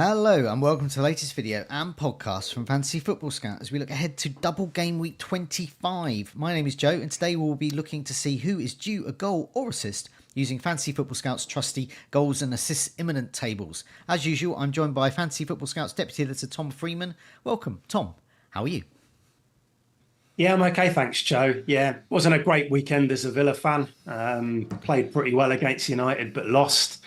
Hello and welcome to the latest video and podcast from Fantasy Football Scout as we look ahead to double game week 25. My name is Joe and today we'll be looking to see who is due a goal or assist using Fantasy Football Scout's trusty goals and assists imminent tables. As usual, I'm joined by Fantasy Football Scout's deputy editor Tom Freeman. Welcome, Tom. How are you? Yeah, I'm okay, thanks, Joe. Yeah, wasn't a great weekend as a Villa fan. Played pretty well against United, but lost.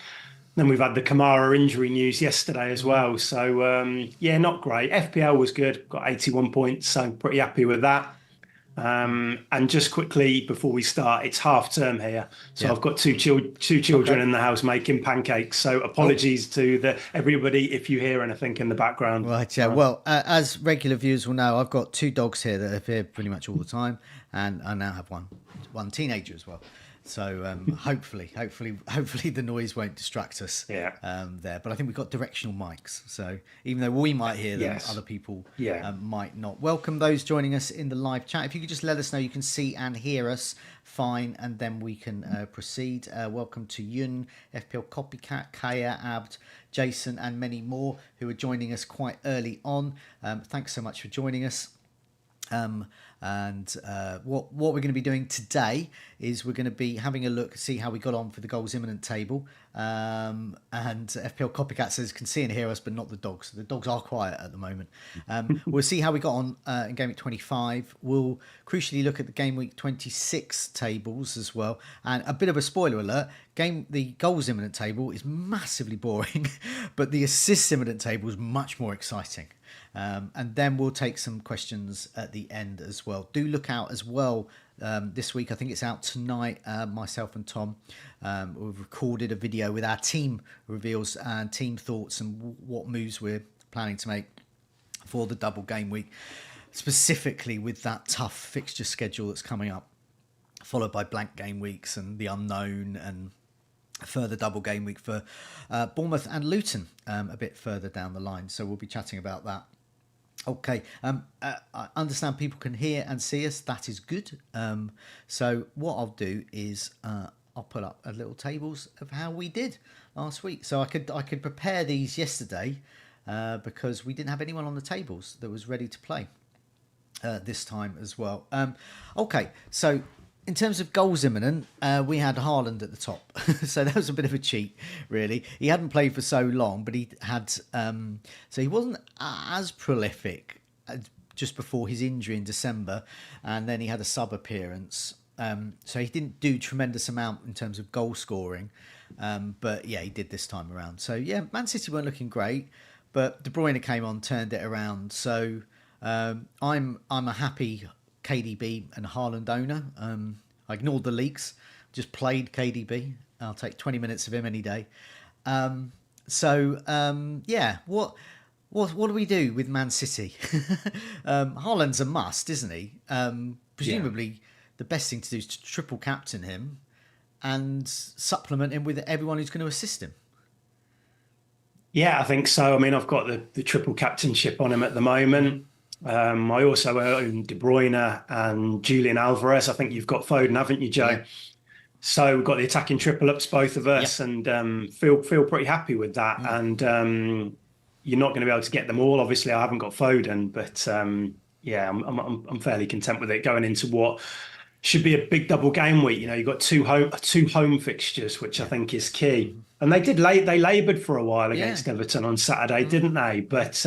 Then we've had the Kamara injury news yesterday as well. So, yeah, not great. FPL was good, got 81 points, so pretty happy with that. And just quickly before we start, it's half term here. So I've got two children in the house making pancakes. So apologies to everybody if you hear anything in the background. Right, yeah. Well, as regular viewers will know, I've got two dogs here that are here pretty much all the time. And I now have one teenager as well. So hopefully the noise won't distract us there. But I think we've got directional mics. So even though we might hear them, other people might not. Welcome those joining us in the live chat. If you could just let us know you can see and hear us fine, and then we can proceed. Welcome to Yun, FPL Copycat, Kaya, Abd, Jason, and many more who are joining us quite early on. Thanks so much for joining us. What we're going to be doing today is we're going to be having a look, see how we got on for the goals imminent table. And FPL Copycat says can see and hear us, but not the dogs. The dogs are quiet at the moment. We'll see how we got on in game week 25. We'll crucially look at the game week 26 tables as well. And a bit of a spoiler alert: the goals imminent table is massively boring, but the assists imminent table is much more exciting. And then we'll take some questions at the end as well. Do look out as well this week. I think it's out tonight. Myself and Tom, we've recorded a video with our team reveals and team thoughts and what moves we're planning to make for the double game week, specifically with that tough fixture schedule that's coming up, followed by blank game weeks and the unknown and a further double game week for Bournemouth and Luton a bit further down the line. So we'll be chatting about that. Okay, I understand people can hear and see us. That is good. So what I'll do is I'll put up a little tables of how we did last week. So I could prepare these yesterday because we didn't have anyone on the tables that was ready to play this time as well. Okay, so in terms of goals imminent, we had Haaland at the top. So that was a bit of a cheat, really. He hadn't played for so long, but he had... so he wasn't as prolific just before his injury in December, and then he had a sub-appearance. So he didn't do tremendous amount in terms of goal scoring. But yeah, he did this time around. So yeah, Man City weren't looking great, but De Bruyne came on, turned it around. So I'm a happy KDB and Haaland owner. I ignored the leaks, just played KDB. I'll take 20 minutes of him any day. Yeah, what do we do with Man City? Haaland's a must, isn't he? Presumably the best thing to do is to triple captain him and supplement him with everyone who's going to assist him. Yeah, I think so. I mean, I've got the triple captainship on him at the moment. I also own De Bruyne and Julian Alvarez. I think you've got Foden, haven't you, Joe? Yeah. So we've got the attacking triple ups, both of us, and feel pretty happy with that. And you're not going to be able to get them all. Obviously, I haven't got Foden, but yeah, I'm fairly content with it going into what should be a big double game week. You know, you've got two home fixtures, which I think is key. And they laboured for a while against Everton on Saturday, didn't they? But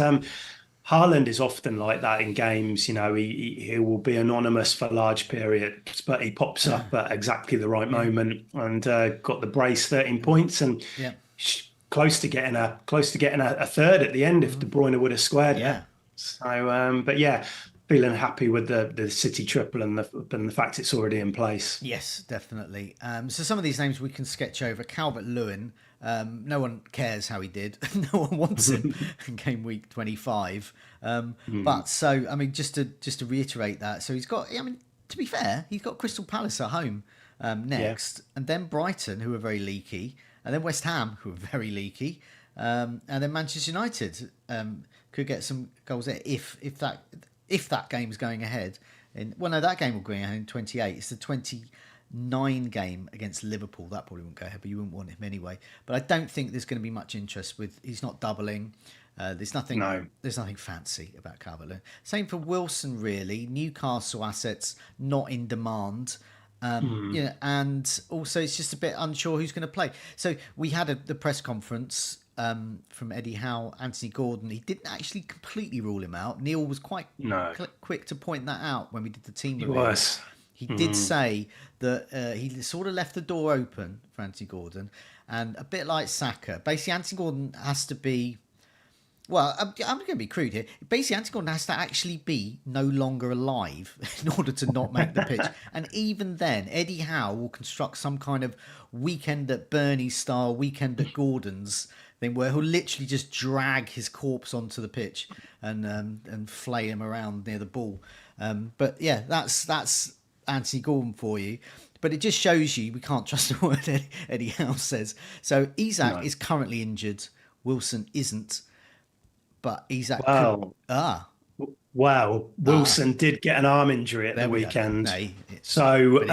Haaland is often like that in games. You know, he will be anonymous for large periods, but he pops up at exactly the right moment and got the brace, 13 points, and close to getting a third at the end if De Bruyne would have squared it. So, but yeah, feeling happy with the City triple and the fact it's already in place. Yes, definitely. So some of these names we can sketch over. Calvert-Lewin. No one cares how he did. No one wants him in game week 25. But so, I mean, just to reiterate that. So he's got, I mean, to be fair, he's got Crystal Palace at home next, and then Brighton, who are very leaky, and then West Ham, who are very leaky, and then Manchester United could get some goals there if that game's going ahead. That game will go ahead in 28. It's the 9 game against Liverpool. That probably wouldn't go ahead, but you wouldn't want him anyway. But I don't think there's going to be much interest with. He's not doubling. There's nothing. No. There's nothing fancy about Calvert-Lewin. Same for Wilson, really. Newcastle assets not in demand. And also it's just a bit unsure who's going to play. So we had the press conference from Eddie Howe, Anthony Gordon. He didn't actually completely rule him out. Neil was quite quick to point that out when we did the team review. He did say that he sort of left the door open for Anthony Gordon, and a bit like Saka. Basically, Anthony Gordon has to be. Well, I'm going to be crude here. Basically, Anthony Gordon has to actually be no longer alive in order to not make the pitch. And even then, Eddie Howe will construct some kind of weekend at Bernie style, weekend at Gordon's thing where he'll literally just drag his corpse onto the pitch and flay him around near the ball. But yeah, that's Anthony Gordon for you. But it just shows you we can't trust the word Eddie Howe says. So Isak is currently injured. Wilson isn't. But Isak Wilson did get an arm injury at the weekend. No, so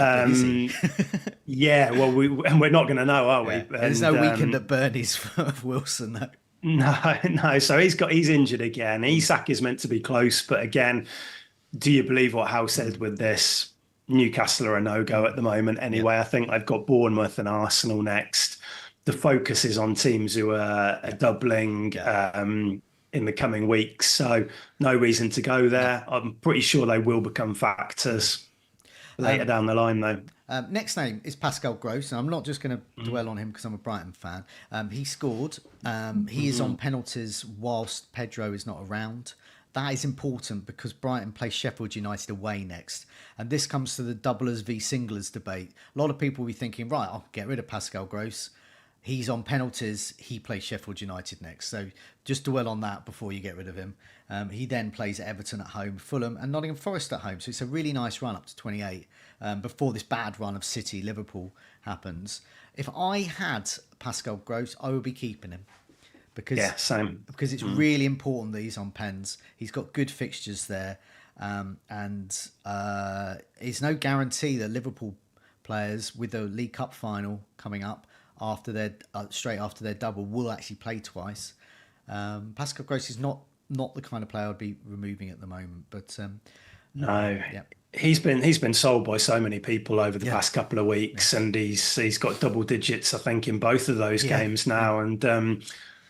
yeah, well we're not going to know, are we? There's no weekend at Bernie's for Wilson though. No. So he's injured again. Isak is meant to be close, but again, do you believe what Howe said with this? Newcastle are a no-go at the moment anyway. I think they've got Bournemouth and Arsenal next. The focus is on teams who are doubling in the coming weeks, so no reason to go there. I'm pretty sure they will become factors later down the line, though. Next name is Pascal Gross, and I'm not just going to dwell on him because I'm a Brighton fan. He scored. He is on penalties whilst Pedro is not around. That is important because Brighton play Sheffield United away next. And this comes to the doublers v singlers debate. A lot of people will be thinking, right, I'll get rid of Pascal Gross. He's on penalties. He plays Sheffield United next. So just dwell on that before you get rid of him. He then plays Everton at home, Fulham and Nottingham Forest at home. So it's a really nice run up to 28 before this bad run of City, Liverpool happens. If I had Pascal Gross, I would be keeping him. Same. Because it's really important that he's on pens. He's got good fixtures there. And it's no guarantee that Liverpool players with the League Cup final coming up after their straight after their double will actually play twice. Pascal Gross is not the kind of player I'd be removing at the moment, but he's been sold by so many people over the past couple of weeks, and he's got double digits I think in both of those games now, and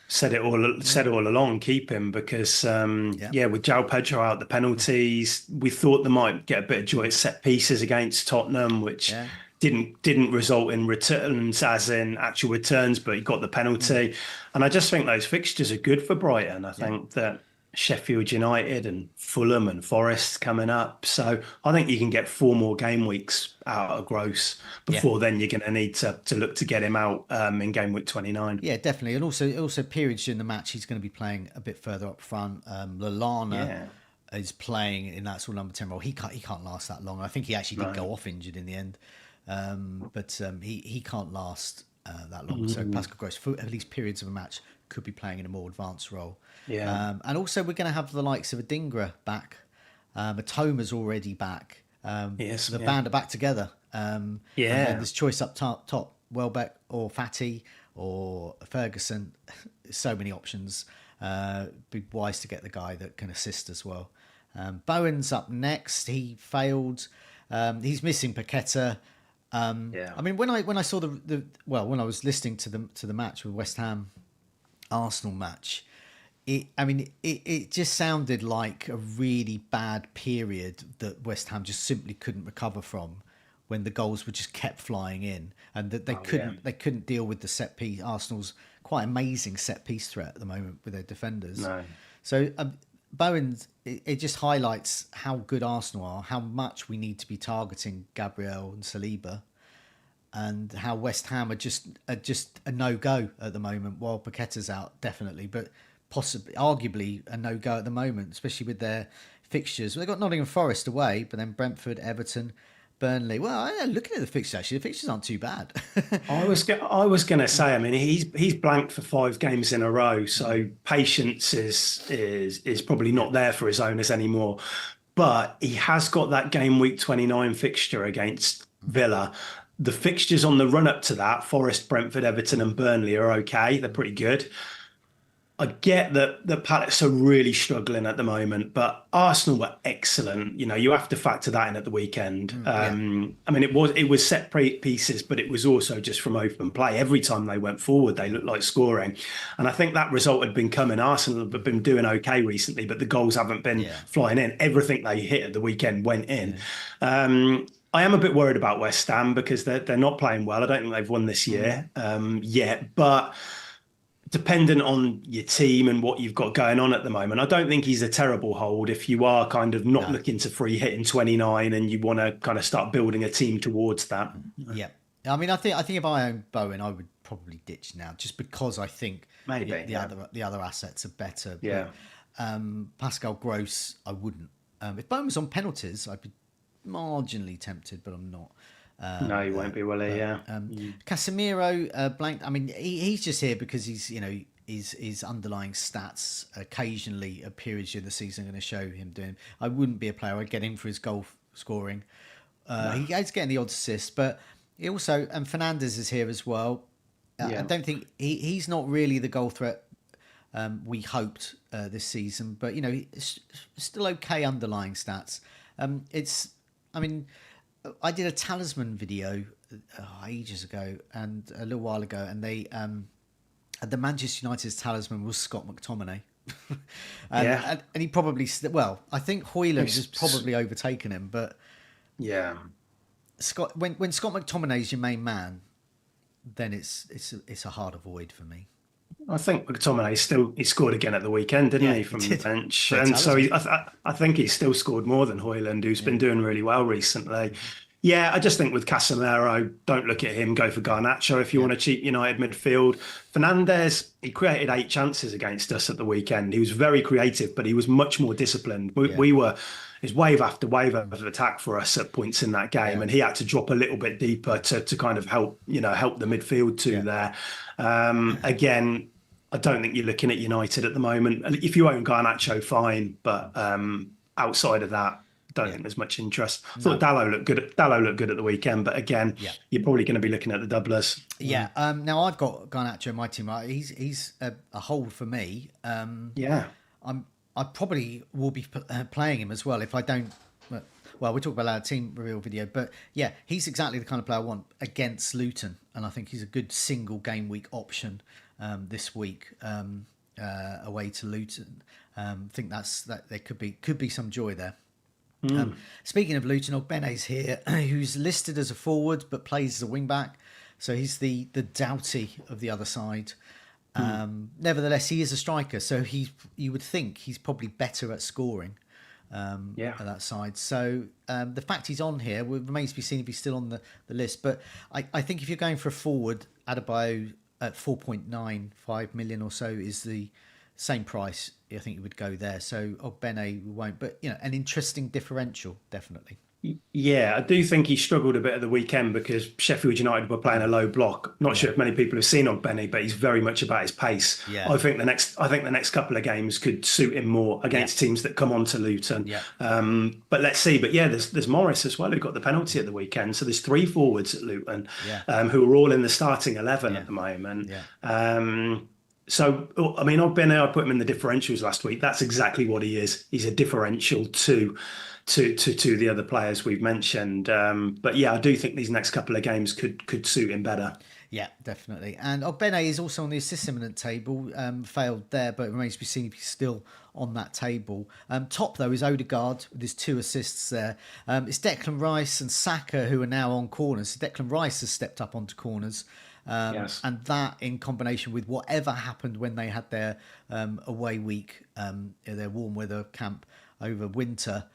said it all along, keep him because with João Pedro out the penalties, we thought they might get a bit of joy at set pieces against Tottenham, which didn't result in returns as in actual returns, but he got the penalty. And I just think those fixtures are good for Brighton. I think that Sheffield United and Fulham and Forest coming up. So I think you can get 4 more game weeks out of Gross before then you're going to need to look to get him out in game week 29. Yeah, definitely. And also periods during the match, he's going to be playing a bit further up front. Lallana is playing in that sort of number 10 role. He can't last that long. I think he actually did go off injured in the end. But he can't last that long. So Pascal Gross, for at least periods of a match, could be playing in a more advanced role. And also we're going to have the likes of Adingra back. Matoma's already back. The band are back together. And then there's choice up top, Welbeck or Fatty or Ferguson. So many options. Be wise to get the guy that can assist as well. Bowen's up next. He failed. He's missing Paqueta. I mean, when I saw when I was listening to the match with West Ham Arsenal match, it just sounded like a really bad period that West Ham just simply couldn't recover from when the goals were just kept flying in, and that they couldn't deal with the set piece. Arsenal's quite amazing set piece threat at the moment with their defenders. So Bowen, it just highlights how good Arsenal are, how much we need to be targeting Gabriel and Saliba, and how West Ham are just a no-go at the moment, while Paqueta's out, definitely, but possibly, arguably, a no-go at the moment, especially with their fixtures. They've got Nottingham Forest away, but then Brentford, Everton, Burnley. Well, looking at the fixtures, actually, the fixtures aren't too bad. I was going to say, I mean, he's blanked for 5 games in a row, so patience is probably not there for his owners anymore. But he has got that game week 29 fixture against Villa. The fixtures on the run up to that, Forest, Brentford, Everton, and Burnley are okay. They're pretty good. I get that the Palace are really struggling at the moment, but Arsenal were excellent. You know, you have to factor that in at the weekend. Yeah. I mean, it was set pieces, but it was also just from open play. Every time they went forward, they looked like scoring, and I think that result had been coming. Arsenal have been doing okay recently, but the goals haven't been flying in. Everything they hit at the weekend went in. I am a bit worried about West Ham because they're not playing well. I don't think they've won this year yet, but dependent on your team and what you've got going on at the moment, I don't think he's a terrible hold if you are kind of not looking to free hit in 29 and you want to kind of start building a team towards that. Yeah. I mean, I think if I owned Bowen, I would probably ditch now just because I think maybe the other assets are better. Yeah. But, Pascal Gross, I wouldn't. If Bowen was on penalties, I'd be marginally tempted, but I'm not. No, he won't be, will he? Yeah. Casemiro, blank. I mean, he's just here because he's, you know, his underlying stats occasionally at periods during the season are going to show him doing. I wouldn't be a player. I'd get him for his goal scoring. He's getting the odd assist, but he also, and Fernandes is here as well. I don't think he's not really the goal threat we hoped this season, but you know, it's still okay underlying stats. I mean, I did a talisman video ages ago and a little while ago, and they the Manchester United's talisman was Scott McTominay. And he probably, well, I think Højlund has probably overtaken him, but Scott, when Scott McTominay is your main man, then it's a hard avoid for me. I think McTominay he scored again at the weekend, didn't he, from the bench? And so I think he's still scored more than Højlund, who's been doing really well recently. Yeah, I just think with Casemiro, don't look at him, go for Garnacho if you want a cheap United midfield. Fernandes, he created 8 chances against us at the weekend. He was very creative, but he was much more disciplined. We were, it's wave after wave of attack for us at points in that game, and he had to drop a little bit deeper to kind of help the midfield too there. Again, I don't think you're looking at United at the moment. If you own Garnacho, fine, but outside of that, don't think there's much interest. I thought Dalot looked good at the weekend, but again, you're probably going to be looking at the doublers. Yeah. Now I've got Garnacho in my team. Right, he's a hold for me. I probably will be playing him as well if I don't. Well, we'll talk about our team reveal video, but yeah, he's exactly the kind of player I want against Luton, and I think he's a good single game week option this week away to Luton. I think that there could be some joy there. Speaking of Luton, Ogbene's here, who's listed as a forward but plays as a wing back, so he's the Doughty of the other side. Nevertheless, he is a striker, so you would think he's probably better at scoring at that side. So the fact he's on here remains to be seen if he's still on the list. But I think if you're going for a forward, Adebayo at 4.95 million or so is the same price. I think you would go there. So Ogbene won't, but you know, an interesting differential, definitely. Yeah, I do think he struggled a bit at the weekend because Sheffield United were playing a low block. Not sure if many people have seen Ogbene, but he's very much about his pace. Yeah. I think the next couple of games could suit him more against teams that come on to Luton. But let's see. But yeah, there's Morris as well who got the penalty at the weekend. So there's 3 forwards at Luton who are all in the starting 11 at the moment. So, I mean, Ogbene, I put him in the differentials last week. That's exactly what he is. He's a differential to the other players we've mentioned. But yeah, I do think these next couple of games could suit him better. Yeah, definitely. And Ogbene is also on the assist imminent table. Failed there, but it remains to be seen if he's still on that table. Top, though, is Odegaard with his 2 assists there. It's Declan Rice and Saka who are now on corners. So Declan Rice has stepped up onto corners. And that in combination with whatever happened when they had their away week, their warm weather camp over winter,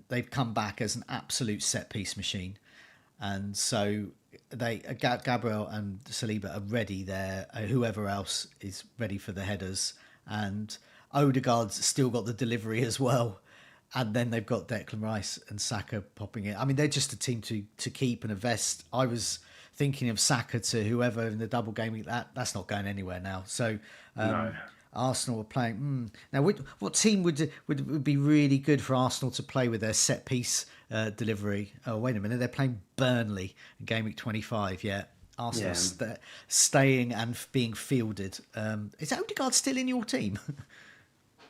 they've come back as an absolute set piece machine. And so Gabriel and Saliba are ready there. Whoever else is ready for the headers. And Odegaard's still got the delivery as well. And then they've got Declan Rice and Saka popping in. I mean, they're just a team to keep and invest. I was thinking of Saka to whoever in the double game. That's not going anywhere now. So Arsenal are playing. Now, what team would be really good for Arsenal to play with their set piece delivery? Oh, wait a minute, they're playing Burnley in Gameweek 25. Yeah, Arsenal staying and being fielded. Is Odegaard still in your team?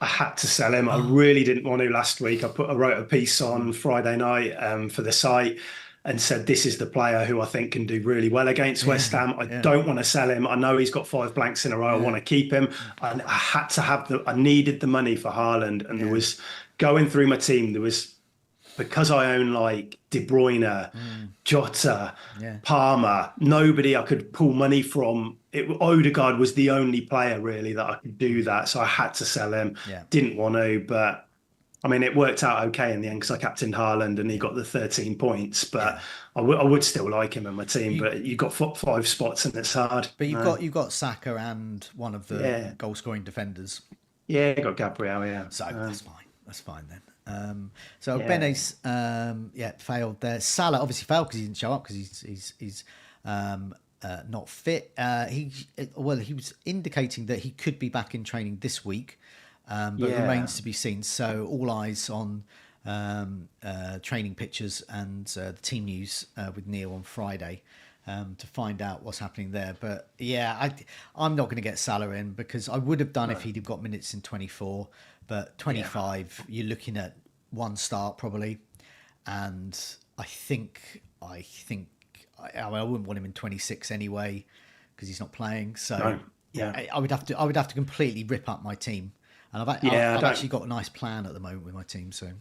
I had to sell him. I really didn't want to last week. I wrote a piece on Friday night for the site and said, this is the player who I think can do really well against West Ham. I don't want to sell him. I know he's got 5 blanks in a row. I want to keep him. And I had to have I needed the money for Haaland. And there was, going through my team, there was, because I own like De Bruyne, Jota, Palmer, nobody I could pull money from. Odegaard was the only player really that I could do that. So I had to sell him. Didn't want to, but I mean, it worked out okay in the end because I captained Haaland and he got the 13 points. But I would still like him in my team. But you've got 5 spots and it's hard. But you've got Saka and one of the goal scoring defenders. Yeah, you got Gabriel. Yeah, so that's fine. That's fine then. Benes, failed there. Salah obviously failed because he didn't show up because he's not fit. He was indicating that he could be back in training this week, but remains to be seen. So all eyes on training pictures and the team news with Neil on Friday to find out what's happening there. But I'm not going to get Salah in because I would have done if he'd have got minutes in 24. But 25, you're looking at 1 start probably, and I wouldn't want him in 26 anyway because he's not playing. So I would have to completely rip up my team, and I've actually got a nice plan at the moment with my team. So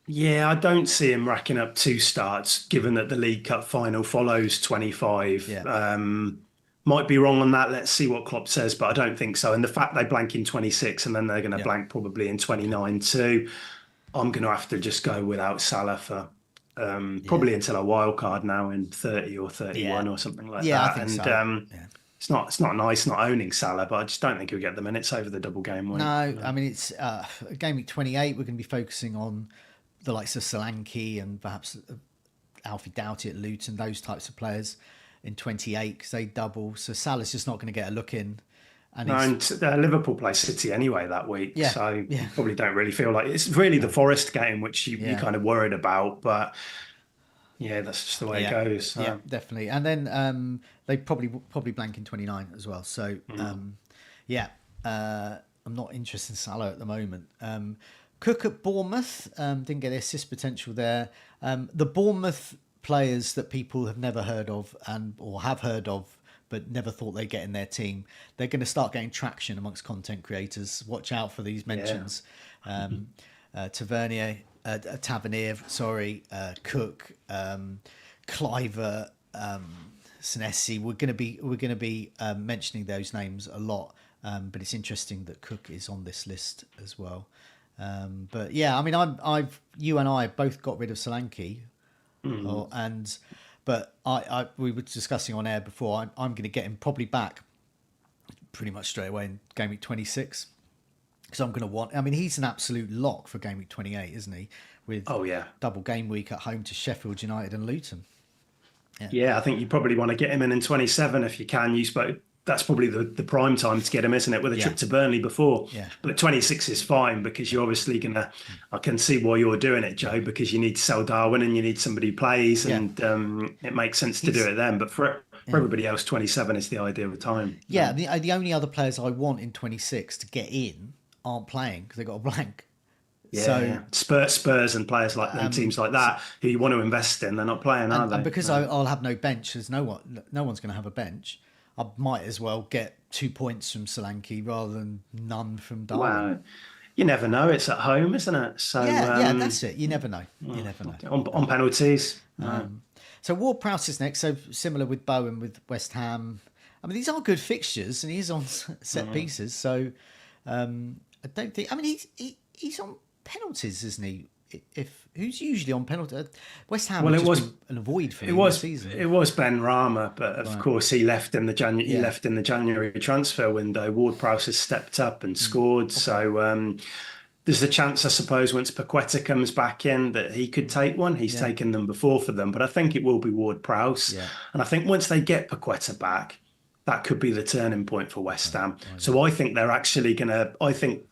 I don't see him racking up 2 starts, given that the League Cup final follows 25. Might be wrong on that. Let's see what Klopp says, but I don't think so. And the fact they blank in 26 and then they're going to blank probably in 29 too, I'm going to have to just go without Salah for probably until a wild card now in 30 or 31 or something like that. I think so. It's not nice not owning Salah, but I just don't think he'll get the minutes over the double game week. No, I mean, it's game week 28. We're going to be focusing on the likes of Solanke and perhaps Alfie Doughty at Luton, those types of players in 28 because they double. So Salah's just not going to get a look in. And Liverpool play City anyway that week. So you probably don't really feel like it's really the Forest game, which you kind of worried about. But that's just the way it goes. Yeah, definitely. And then they probably blank in 29 as well. So, I'm not interested in Salah at the moment. Cook at Bournemouth, didn't get assist potential there. The Bournemouth players that people have never heard of or have heard of but never thought they'd get in their team, they're going to start getting traction amongst content creators. Watch out for these mentions. Tavernier, Cook, Cliver, Senesi. We're going to be mentioning those names a lot, but it's interesting that Cook is on this list as well. But I mean, you and I both got rid of Solanke. But we were discussing on air before. I'm going to get him probably back pretty much straight away in game week 26 because I'm going to want. I mean, he's an absolute lock for game week 28, isn't he? With double game week at home to Sheffield United and Luton. I think you probably want to get him in 27 if you can. That's probably the prime time to get him, isn't it? With a trip to Burnley before. But 26 is fine because you're obviously going to, I can see why you're doing it, Joe, because you need to sell Darwin and you need somebody who plays and it makes sense to do it then. But for everybody else, 27 is the ideal time. The only other players I want in 26 to get in aren't playing because they got a blank. Spurs and players like them, teams like that who you want to invest in, they're not playing, are they? And because I'll have no bench, there's no one's going to have a bench. I might as well get 2 points from Solanke rather than none from Darwin. Well, you never know. It's at home, isn't it? So that's it. You never know. You never know. On penalties. So Ward-Prowse is next. So similar with Bowen with West Ham. I mean, these are good fixtures, and he's on set pieces. So I don't think. I mean, he's on penalties, isn't he? Who's usually on penalty? West Ham. Well, it was an avoid for the season. It was Ben Rama, but of course he left in the January. He left in the January transfer window. Ward-Prowse has stepped up and scored. Okay. So there's a chance, I suppose, once Paqueta comes back in, that he could take one. He's taken them before for them, but I think it will be Ward-Prowse. And I think once they get Paqueta back, that could be the turning point for West Ham. So I think they're actually going to, I think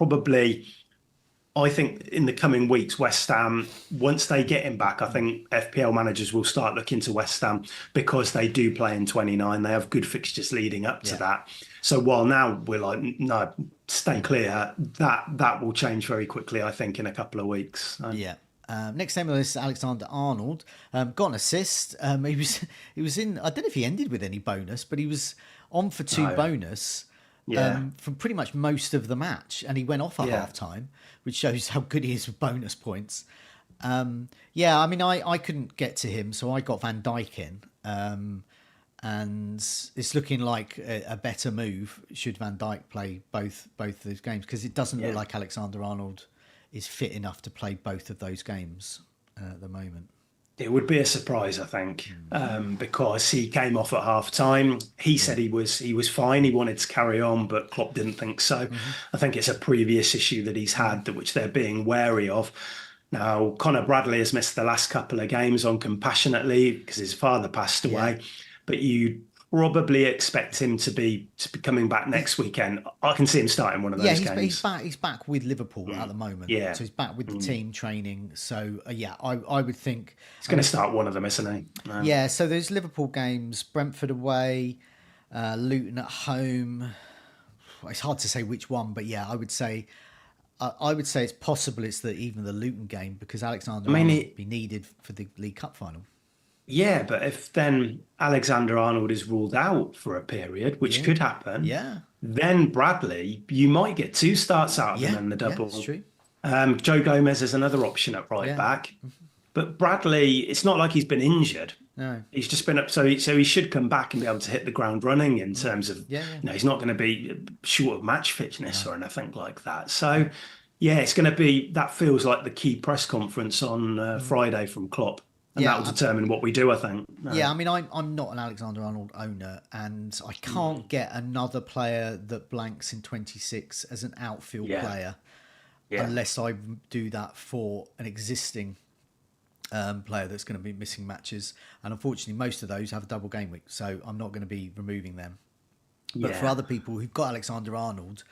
in the coming weeks, West Ham, once they get him back, I think FPL managers will start looking to West Ham because they do play in 29. They have good fixtures leading up to that. So while now we're like, no, stay clear, that will change very quickly, I think, in a couple of weeks. So. Yeah. Next name on this is Alexander-Arnold. Got an assist. He was in, I don't know if he ended with any bonus, but he was on for 2 bonus. From pretty much most of the match, and he went off at half time, which shows how good he is with bonus points. I mean, I couldn't get to him, so I got Van Dijk in, and it's looking like a better move should Van Dijk play both those games, because it doesn't look like Alexander-Arnold is fit enough to play both of those games at the moment. It would be a surprise, I think, because he came off at half time. He said he was fine. He wanted to carry on, but Klopp didn't think so. I think it's a previous issue that he's had, which they're being wary of. Now, Conor Bradley has missed the last couple of games on compassionate leave because his father passed away, but you probably expect him to be coming back next weekend. I can see him starting one of those games. He's back with Liverpool at the moment. Yeah. So he's back with the team training. So, I would think... He's going to start one of them, isn't he? No. Yeah, so there's Liverpool games, Brentford away, Luton at home. It's hard to say which one, but I would say it's possible it's even the Luton game, because Alexander would be needed for the League Cup final. Yeah, but if then Alexander-Arnold is ruled out for a period, which could happen, then Bradley, you might get 2 starts out of him in the double. That's true. Joe Gomez is another option at right back. But Bradley, it's not like he's been injured. No. He's just been up, so he should come back and be able to hit the ground running in terms of, he's not going to be short of match fitness or anything like that. So, it's going to be, that feels like the key press conference on Friday from Klopp. And that will determine what we do, I think. Yeah, I mean, I'm not an Alexander-Arnold owner, and I can't get another player that blanks in 26 as an outfield player unless I do that for an existing player that's going to be missing matches. And unfortunately, most of those have a double game week, so I'm not going to be removing them. But for other people who've got Alexander-Arnold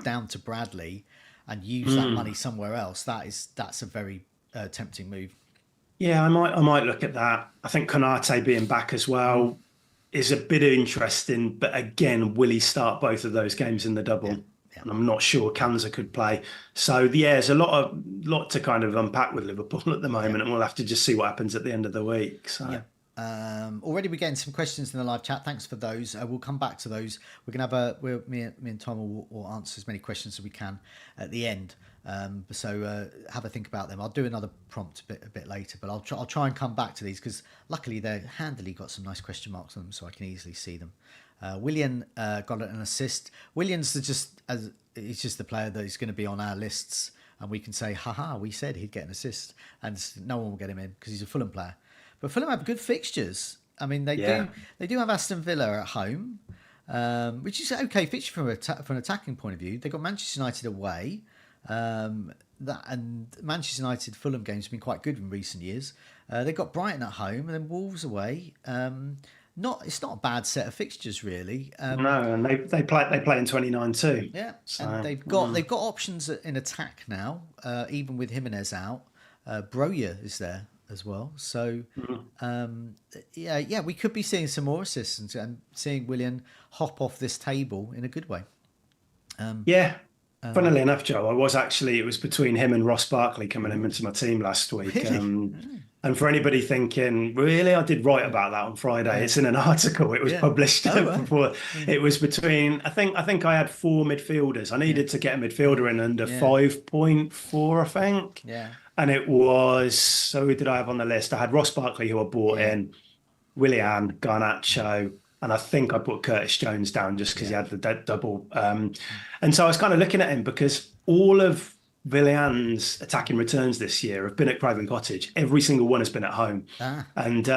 down to Bradley and use that money somewhere else, that's a very tempting move. Yeah, I might look at that. I think Konate being back as well is a bit interesting, but again, will he start both of those games in the double? Yeah. And I'm not sure Kanza could play. So there's a lot to kind of unpack with Liverpool at the moment, and we'll have to just see what happens at the end of the week. So. Already we're getting some questions in the live chat. Thanks for those. We'll come back to those. We're gonna have me and Tom will answer as many questions as we can at the end. So have a think about them. I'll do another prompt a bit later, but I'll try and come back to these because luckily they're handily got some nice question marks on them, so I can easily see them. William got an assist. Williams he's just the player that is going to be on our lists, and we can say, haha, we said he'd get an assist, and no one will get him in because he's a Fulham player. But Fulham have good fixtures. I mean, they do have Aston Villa at home, which is an okay fixture from an attacking point of view. They've got Manchester United away. And Manchester United Fulham games have been quite good in recent years. They've got Brighton at home and then Wolves away. It's not a bad set of fixtures really. No, and they play in 29 too. Yeah, so, and they've got options in attack now. Even with Jimenez out, Broja is there as well. So we could be seeing some more assists and seeing Willian hop off this table in a good way. Funnily enough, Joe, it was between him and Ross Barkley coming into my team last week. Really? And for anybody thinking, really, I did write about that on Friday. It's in an article. It was published before. It was between, I think I had 4 midfielders. I needed to get a midfielder in under 5.4, I think. Yeah. And it was, so who did I have on the list? I had Ross Barkley, who I bought in, Willian, Garnacho, and I think I put Curtis Jones down just because he had the double. And so I was kind of looking at him because all of Willian's attacking returns this year have been at Craven Cottage. Every single one has been at home. And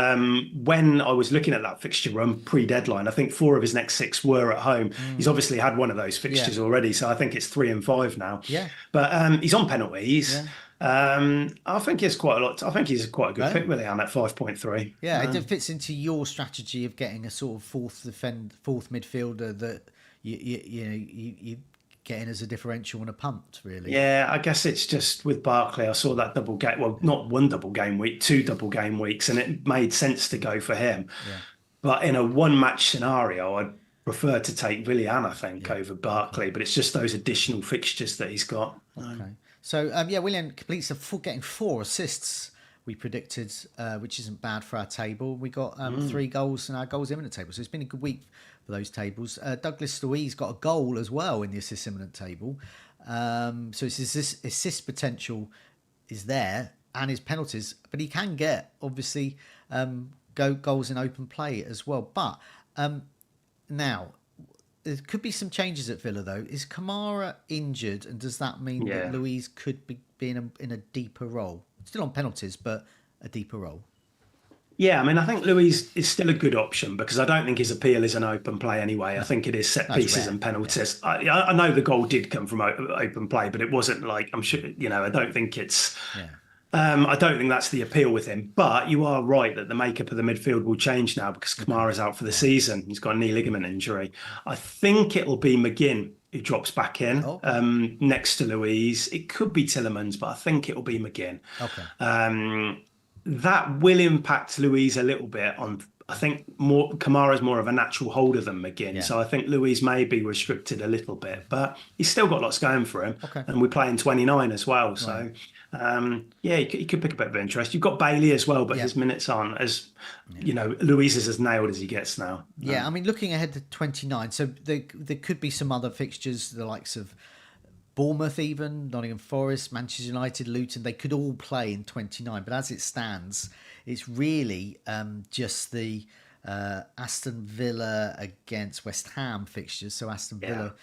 when I was looking at that fixture run pre-deadline, I think 4 of his next 6 were at home. He's obviously had one of those fixtures already, so I think it's 3 and 5 now. Yeah. But he's on penalties. I think it's quite a lot. I think he's quite a good Right? pick, Willian, at 5.3. Yeah, it fits into your strategy of getting a sort of fourth midfielder that you get in as a differential and a punt, really. Yeah, I guess it's just with Barkley. I saw that double game. Well, not one double game week, two double game weeks, and it made sense to go for him. Yeah, But in a one match scenario, I'd prefer to take Willian, I think, yeah. over Barkley. But it's just those additional fixtures that he's got. Okay. So yeah, William completes getting 4 assists. We predicted, which isn't bad for our table. We got 3 goals in our goals imminent table, so it's been a good week for those tables. Douglas Luiz got a goal as well in the assist imminent table, so his assist potential is there and his penalties, but he can get obviously goals in open play as well. But now there could be some changes at Villa though. Is Kamara injured, and does that mean that Luiz could be in a deeper role? Still on penalties, but a deeper role. Yeah, I mean, I think Luiz is still a good option because I don't think his appeal is an open play anyway. I think it is set pieces and penalties. Yeah. I know the goal did come from open play, but it wasn't like, I'm sure, I don't think it's. Yeah. I don't think that's the appeal with him. But you are right that the makeup of the midfield will change now because Kamara's out for the season. He's got a knee ligament injury. I think it'll be McGinn who drops back in next to Luiz. It could be Tillemans, but I think it'll be McGinn. Okay. That will impact Luiz a little bit on. I think Kamara's more of a natural holder than McGinn. Yeah. So I think Luiz may be restricted a little bit, but he's still got lots going for him. Okay. And we're playing 29 as well. Right. So yeah, he could pick a bit of interest. You've got Bailey as well, but his minutes aren't as, Luiz is as nailed as he gets now. Yeah, I mean, looking ahead to 29, so there could be some other fixtures, the likes of Bournemouth even, Nottingham Forest, Manchester United, Luton, they could all play in 29. But as it stands, it's really just the Aston Villa against West Ham fixtures. So Aston Villa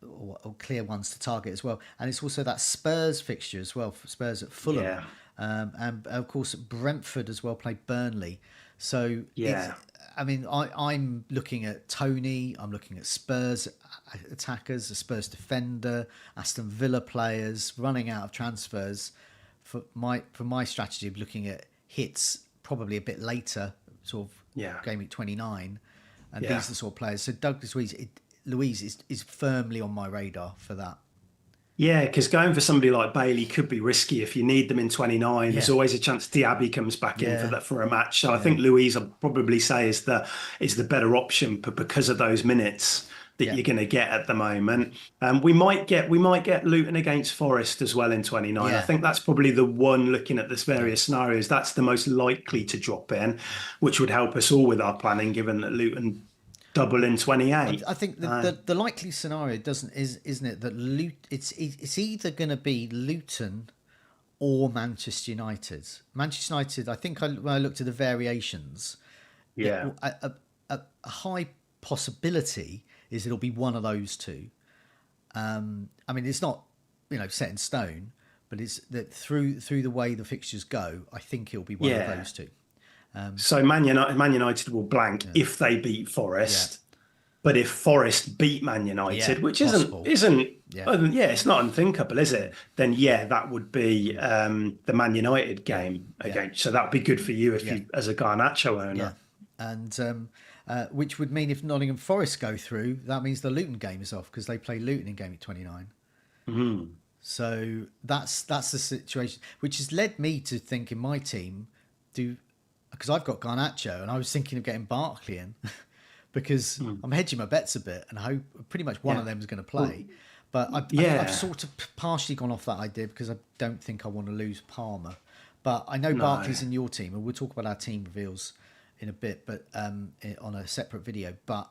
or clear ones to target as well. And it's also that Spurs fixture as well, Spurs at Fulham. Yeah. And of course, Brentford as well play Burnley. So I mean, I'm looking at Tony, I'm looking at Spurs attackers, a Spurs defender, Aston Villa players running out of transfers. For my strategy of looking at hits probably a bit later, sort of game week 29, and these are the sort of players. So Douglas Luiz is firmly on my radar for that. Yeah, because going for somebody like Bailey could be risky if you need them in 29. Yeah. There's always a chance Diaby comes back in for a match. So I think Luiz, I'd probably say, is the better option because of those minutes that you're going to get at the moment. We might get Luton against Forest as well in 29. I think that's probably the one, looking at this various scenarios, that's the most likely to drop in, which would help us all with our planning, given that Luton double in 28. I think the likely scenario isn't it that it's either going to be Luton or Manchester United. Manchester United, I think when I looked at the variations, a high possibility is it'll be one of those two. I mean, it's not set in stone, but it's that through the way the fixtures go, I think it'll be one of those two. So Man United will blank if they beat Forest, but if Forest beat Man United, which isn't it's not unthinkable, is it? Then that would be the Man United game again. So that would be good for you if you, as a Garnacho owner. And which would mean if Nottingham Forest go through, that means the Luton game is off because they play Luton in game week 29. Mm-hmm. So that's the situation, which has led me to think in my team because I've got Garnacho and I was thinking of getting Barkley in because I'm hedging my bets a bit and I hope pretty much one of them is going to play. But I've sort of partially gone off that idea because I don't think I want to lose Palmer. But I know Barkley's in your team, and we'll talk about our team reveals in a bit, but on a separate video. But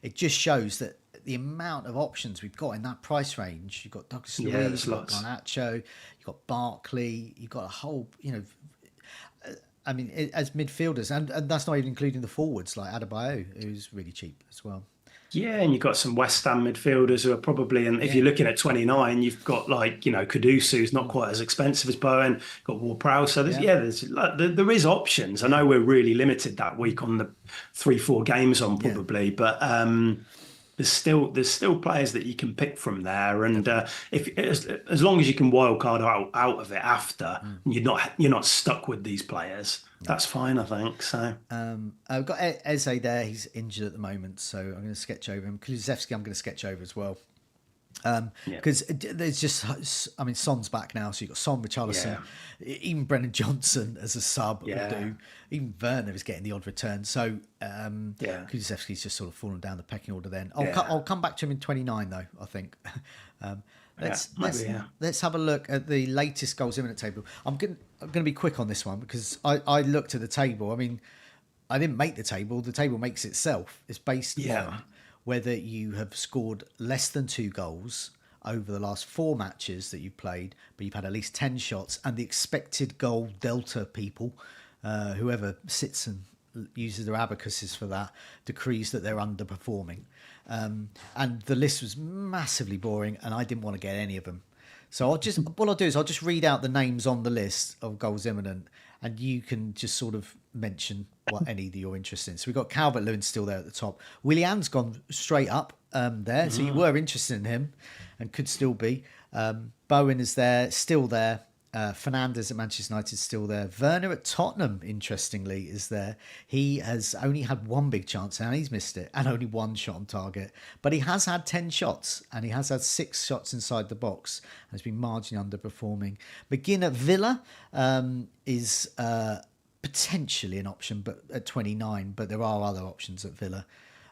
it just shows that the amount of options we've got in that price range. You've got Douglas Luiz, you've got Garnacho, you've got Barkley, you've got a whole, I mean, as midfielders, and that's not even including the forwards like Adebayo, who's really cheap as well. Yeah, and you've got some West Ham midfielders who are probably, and if you're looking at 29, you've got Kudusu, who's not quite as expensive as Bowen, you've got Ward-Prowse. So there is options. I know we're really limited that week on the 3-4 games on probably, but there's still players that you can pick from there, and if as long as you can wild card out of it after, you're not stuck with these players. That's fine, I think. So I've got Eze there. He's injured at the moment, so I'm going to sketch over him. Kulusevski, I'm going to sketch over as well. Because there's just, I mean, Son's back now, so you've got Son, Richarlison, even Brennan Johnson as a sub will do. Even Werner is getting the odd return. So Kulusevski's just sort of fallen down the pecking order then. I'll come back to him in 29 though, I think. Let's have a look at the latest goals imminent table. I'm going to be quick on this one because I looked at the table. I mean, I didn't make the table. The table makes itself. It's based on whether you have scored less than 2 goals over the last 4 matches that you've played, but you've had at least 10 shots, and the expected goal delta people, whoever sits and uses their abacuses for that, decrees that they're underperforming. And the list was massively boring, and I didn't want to get any of them. So what I'll do is I'll just read out the names on the list of goals imminent, and you can just sort of mention what any that you're interested in. So we've got Calvert-Lewin still there at the top. Willian's gone straight up there, so you were interested in him and could still be. Bowen is there, still there. Fernandes at Manchester United still there. Werner at Tottenham, interestingly, is there. He has only had 1 big chance and he's missed it, and only 1 shot on target. But he has had 10 shots and he has had 6 shots inside the box and has been marginally underperforming. McGinn at Villa is potentially an option, but at 29, but there are other options at Villa.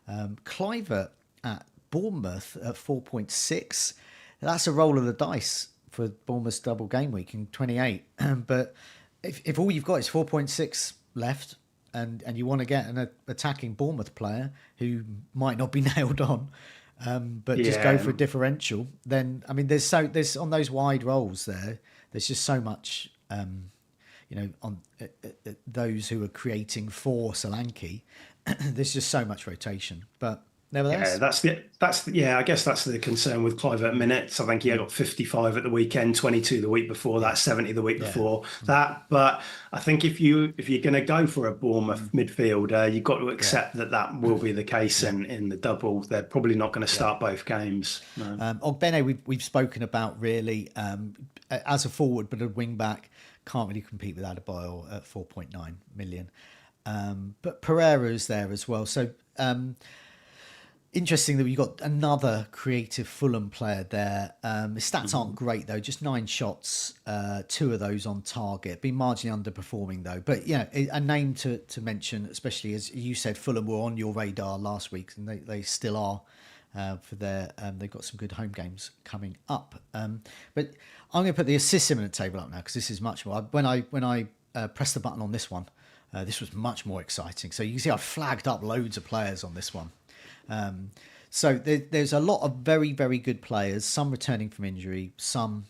Kluivert at Bournemouth at 4.6. That's a roll of the dice for Bournemouth's double game week in 28. But if all you've got is 4.6 left and you want to get an attacking Bournemouth player who might not be nailed on, but just go for a differential, then, I mean, there's on those wide rolls there's just so much, on those who are creating for Solanke, there's just so much rotation. But nevertheless, I guess that's the concern with Kluivert minutes. I think he got 55 at the weekend, 22 the week before that, 70 the week before that. But I think if you're going to go for a Bournemouth midfielder, you've got to accept that will be the case in the double. They're probably not going to start both games. No. Ogbene, we've spoken about really as a forward, but a wing back can't really compete with Adebayo at 4.9 million. But Pereira is there as well. So interesting that we've got another creative Fulham player there. His stats aren't great though, just 9 shots, 2 of those on target. Been marginally underperforming though. But yeah, a name to mention, especially as you said, Fulham were on your radar last week, and they still are. For their, they've got some good home games coming up. But I'm going to put the assist imminent table up now because this is much more. When I pressed the button on this one, this was much more exciting. So you can see I flagged up loads of players on this one. So there's a lot of very, very good players. Some returning from injury, some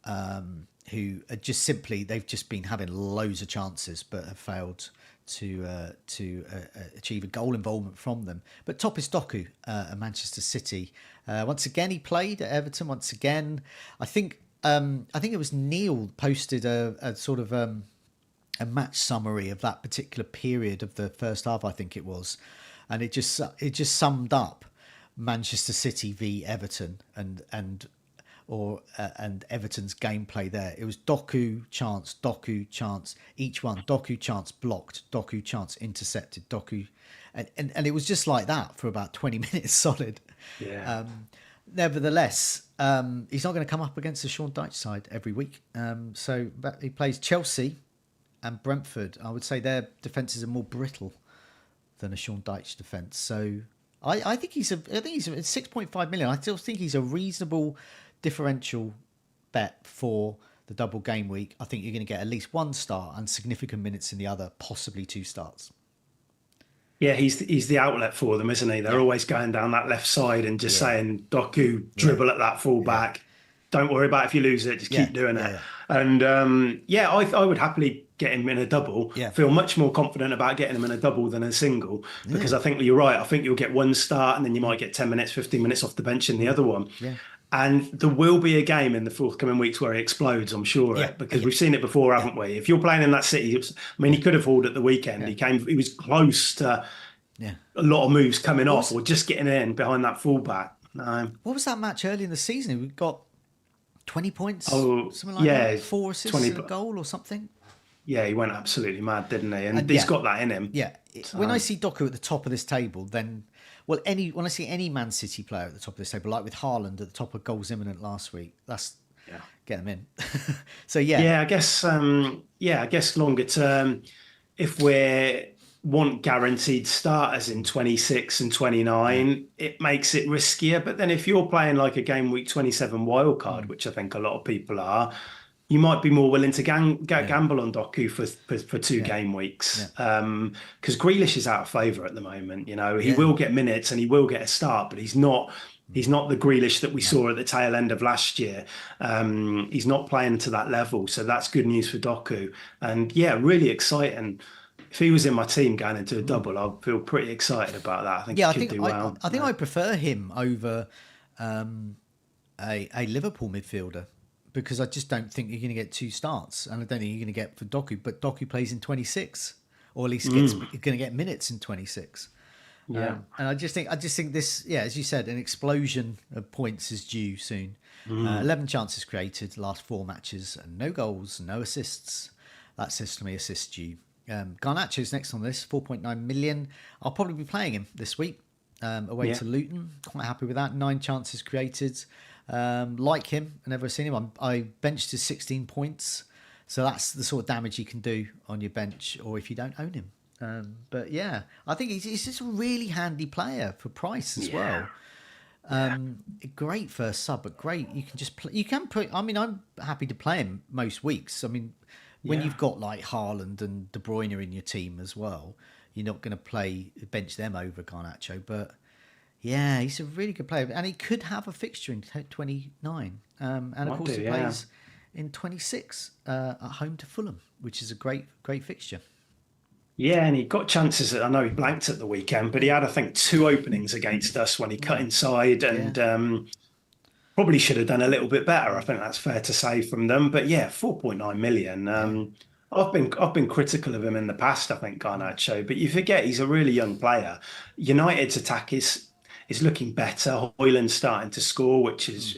who are just simply they've just been having loads of chances but have failed to achieve a goal involvement from them. But top is Doku at Manchester City. Once again, he played at Everton. Once again, I think it was Neil posted a sort of a match summary of that particular period of the first half. I think it was, and it just summed up Manchester City v Everton and Everton's gameplay there. It was Doku chance, each one. Doku chance blocked, Doku chance intercepted, Doku, and it was just like that for about 20 minutes solid. Yeah. Nevertheless, he's not going to come up against the Sean Dyche side every week. So he plays Chelsea and Brentford. I would say their defences are more brittle than a Sean Dyche defence. So I think he's 6.5 million. I still think he's a reasonable differential bet for the double game week. I think you're going to get at least 1 start and significant minutes in the other, possibly 2 starts. Yeah, he's the outlet for them, isn't he? They're always going down that left side and just saying, Doku, dribble at that full back. Don't worry about if you lose it, just keep doing it. And I would happily get him in a double. Feel much more confident about getting him in a double than a single, because I think you're right. I think you'll get 1 start and then you might get 10 minutes, 15 minutes off the bench in the other one. And there will be a game in the forthcoming weeks where he explodes, I'm sure, because we've seen it before, haven't we? If you're playing in that City, I mean, he could have hauled at the weekend. He was close to Yeah. a lot of moves coming What off was or just getting in behind that fullback. No. what was that match early in the season? We got 20 points, Oh, something like that, yeah, 4 assists 20. and a goal or something. Yeah, he went absolutely mad, didn't he? And And he's yeah, got that in him. yeah. When I So, see Doku at the top of this table, then well, any when I see any Man City player at the top of this table, like with Haaland at the top of goals imminent last week, that's yeah. get them in. So yeah, I guess longer term, if we want guaranteed starters in 26 and yeah, 29, it makes it riskier. But then if you're playing like a game week 27 wild card, which I think a lot of people are, you might be more willing to yeah, gamble on Doku for two yeah, game yeah, weeks. Because Grealish is out of favour at the moment. He yeah. will get minutes and he will get a start, but he's not. He's not the Grealish that we No. saw at the tail end of last year. He's not playing to that level, so that's good news for Doku. And yeah, really exciting. If he was in my team going into a double, I'd feel pretty excited about that. I think Yeah, he I could think do I, well. I think I prefer him over a Liverpool midfielder because I just don't think you're going to get two starts, and I don't think you're going to get for Doku. But Doku plays in 26, or at least gets going to get minutes in 26. Yeah. And I just think this, yeah, as you said, an explosion of points is due soon. 11 chances created, last 4 matches, and no goals, no assists. That says to me assists due. Garnacho's next on this, 4.9 million. I'll probably be playing him this week away Yeah. to Luton. Quite happy with that. 9 chances created. Like him, I've never seen him. I benched his 16 points. So that's the sort of damage he can do on your bench or if you don't own him. But yeah, I think he's just a really handy player for price as well. Great first sub, but great. You can just play. You can put. I mean, I'm happy to play him most weeks. I mean, when Yeah. you've got like Haaland and De Bruyne in your team as well, you're not going to play bench them over Garnacho. But yeah, he's a really good player, and he could have a fixture in 29. And of Might course, do, he yeah. plays in 26 at home to Fulham, which is a great fixture. Yeah, and he got chances. I know he blanked at the weekend, but he had, I think, 2 openings against us when he cut inside Yeah. and probably should have done a little bit better. I think that's fair to say from them. But yeah, 4.9 million. Yeah. I've been critical of him in the past, I think, Garnacho, but you forget he's a really young player. United's attack is looking better. Hoyland's starting to score, which is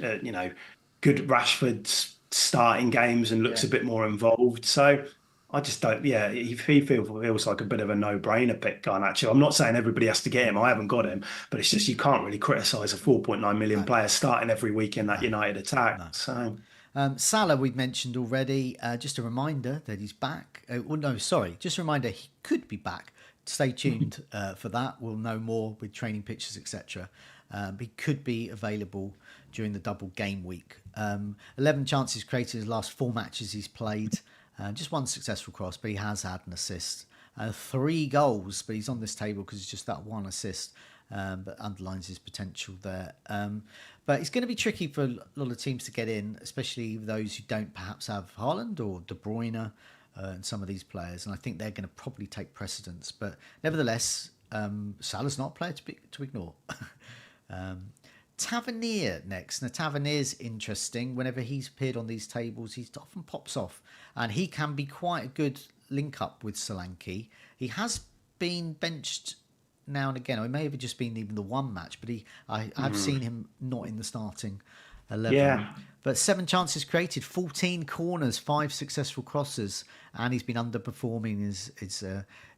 good. Rashford's starting games and looks Yeah. a bit more involved. So I just don't. Yeah, he feels like a bit of a no-brainer pick, Garnacho. I'm not saying everybody has to get him. I haven't got him, but it's just you can't really criticise a 4.9 million player starting every week in that United attack. So Salah we've mentioned already. Just a reminder that he's back. Well, no, sorry. Just a reminder he could be back. Stay tuned for that. We'll know more with training pictures, etc. He could be available during the double game week. 11 chances created his last 4 matches he's played. Just 1 successful cross, but he has had an assist. 3 goals, but he's on this table because it's just that 1 assist. But underlines his potential there. But it's going to be tricky for a lot of teams to get in, especially those who don't perhaps have Haaland or De Bruyne and some of these players. And I think they're going to probably take precedence. But nevertheless, Salah's not a player to ignore. Tavernier next. Now, Tavernier's interesting. Whenever he's appeared on these tables, he often pops off. And he can be quite a good link-up with Solanke. He has been benched now and again. Or it may have just been even the 1 match, but I've seen him not in the starting 11. yeah, But 7 chances created, 14 corners, 5 successful crosses, and he's been underperforming his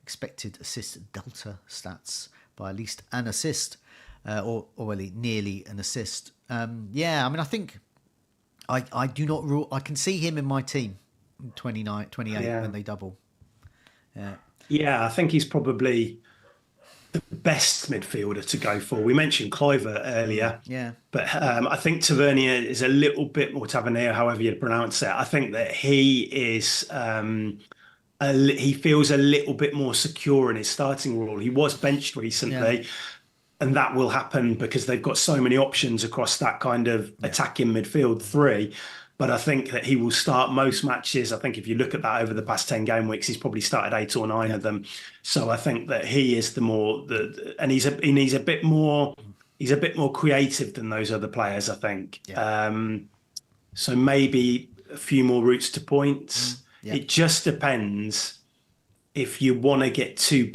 expected assist delta stats by at least an assist, or really nearly an assist. I mean, I think I do not rule. I can see him in my team in 29, 28 yeah, when they double. Yeah, yeah. I think he's probably the best midfielder to go for. We mentioned Kluivert earlier, yeah, but I think Tavernier is a little bit more Tavernier, however you pronounce it. I think that he is. He feels a little bit more secure in his starting role. He was benched yeah, recently, and that will happen because they've got so many options across that kind of yeah, attacking midfield 3. But I think that he will start most matches. I think if you look at that over the past 10 game weeks, he's probably started 8 or 9 yeah, of them. So I think that he is and he's a bit more creative than those other players, I think. yeah, So maybe a few more routes to points. yeah, It just depends if you want to get two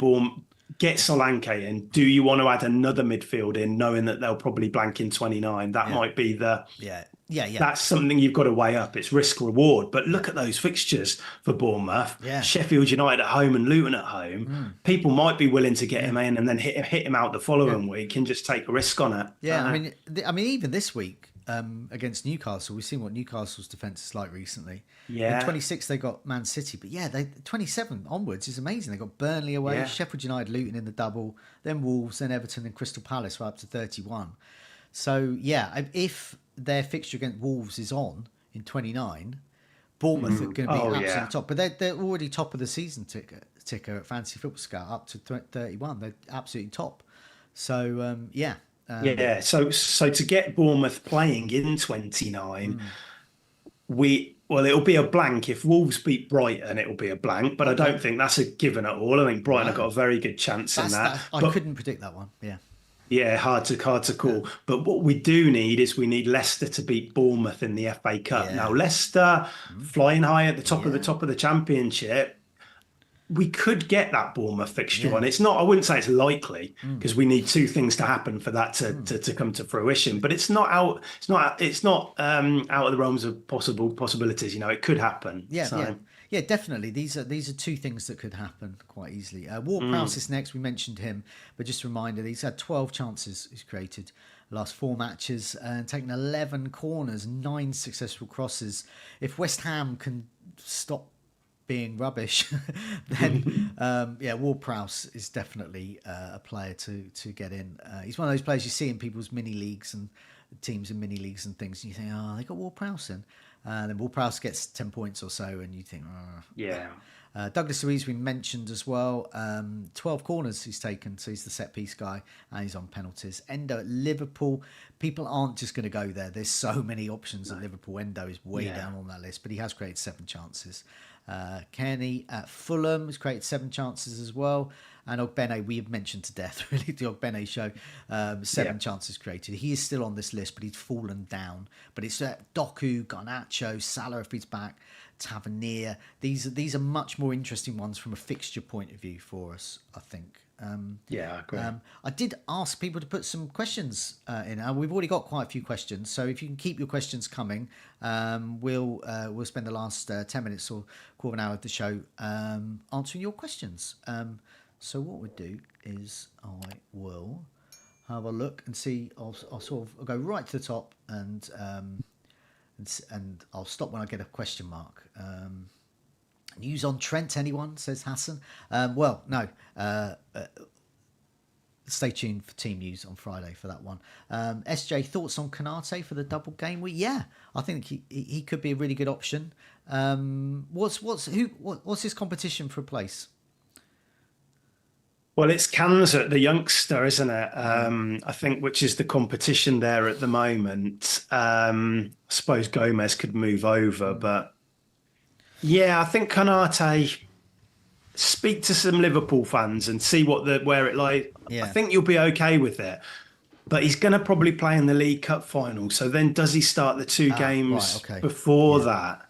get Solanke in. Do you want to add another midfield in, knowing that they'll probably blank in 29? That might be that's something you've got to weigh up. It's risk reward. But look at those fixtures for Bournemouth. Yeah. Sheffield United at home and Luton at home. People might be willing to get him in and then hit him out the following week and just take a risk on it. Yeah, I mean, even this week against Newcastle, we've seen what Newcastle's defence is like recently. Yeah. In 26, they got Man City, but 27 onwards is amazing. They got Burnley away, Sheffield United, Luton in the double, then Wolves, then Everton, and Crystal Palace were up to 31. So if their fixture against Wolves is on in 29, Bournemouth are going to be absolutely top. But they're already top of the season ticker at Fantasy Football Scout, up to 31. They're absolutely top. So, So to get Bournemouth playing in 29, it'll be a blank. If Wolves beat Brighton, it'll be a blank. But I don't think that's a given at all. I think Brighton have got a very good chance in that. I couldn't predict that one. Yeah. Yeah, hard to call. But what we do need is we need Leicester to beat Bournemouth in the FA Cup. Now, Leicester flying high at the top of the Championship. We could get that Bournemouth fixture on. It's not. I wouldn't say it's likely because we need two things to happen for that to come to fruition. But it's not out. It's not out of the realms of possibilities. It could happen. Yeah, definitely. These are two things that could happen quite easily. Ward-Prowse is next. We mentioned him, but just a reminder, he's had 12 chances he's created the last 4 matches and taken 11 corners, 9 successful crosses. If West Ham can stop being rubbish, then Ward-Prowse is definitely a player to get in. He's one of those players you see in people's mini leagues and teams in mini leagues and things, and you think, they got Ward-Prowse in. Then Ward-Prowse gets 10 points or so, and you think, Douglas Luiz we mentioned as well. 12 corners he's taken, so he's the set piece guy, and he's on penalties. Endo at Liverpool. People aren't just going to go there. There's so many options at Liverpool. Endo is way down on that list, but he has created 7 chances. Kenny at Fulham has created 7 chances as well. And Ogbene, we have mentioned to death, really, the Ogbene show. 7 chances created. He is still on this list, but he's fallen down. But it's Doku, Garnacho, Salah if he's back, Tavernier. These are much more interesting ones from a fixture point of view for us, I think. I agree. I did ask people to put some questions in. We've already got quite a few questions, so if you can keep your questions coming, we'll spend the last 10 minutes or quarter of an hour of the show answering your questions. So what we'll do is I will have a look and see. I'll go right to the top and I'll stop when I get a question mark. News on Trent, anyone? Says Hassan. Well, no. Stay tuned for team news on Friday for that one. SJ, thoughts on Konate for the double game week? Yeah, I think he could be a really good option. What's his competition for a place? Well, it's Kansas, the youngster, isn't it? I think, which is the competition there at the moment. I suppose Gomez could move over, but I think Konate. Speak to some Liverpool fans and see where it lies. Yeah. I think you'll be okay with it. But he's going to probably play in the League Cup final. So then does he start the 2 games before that?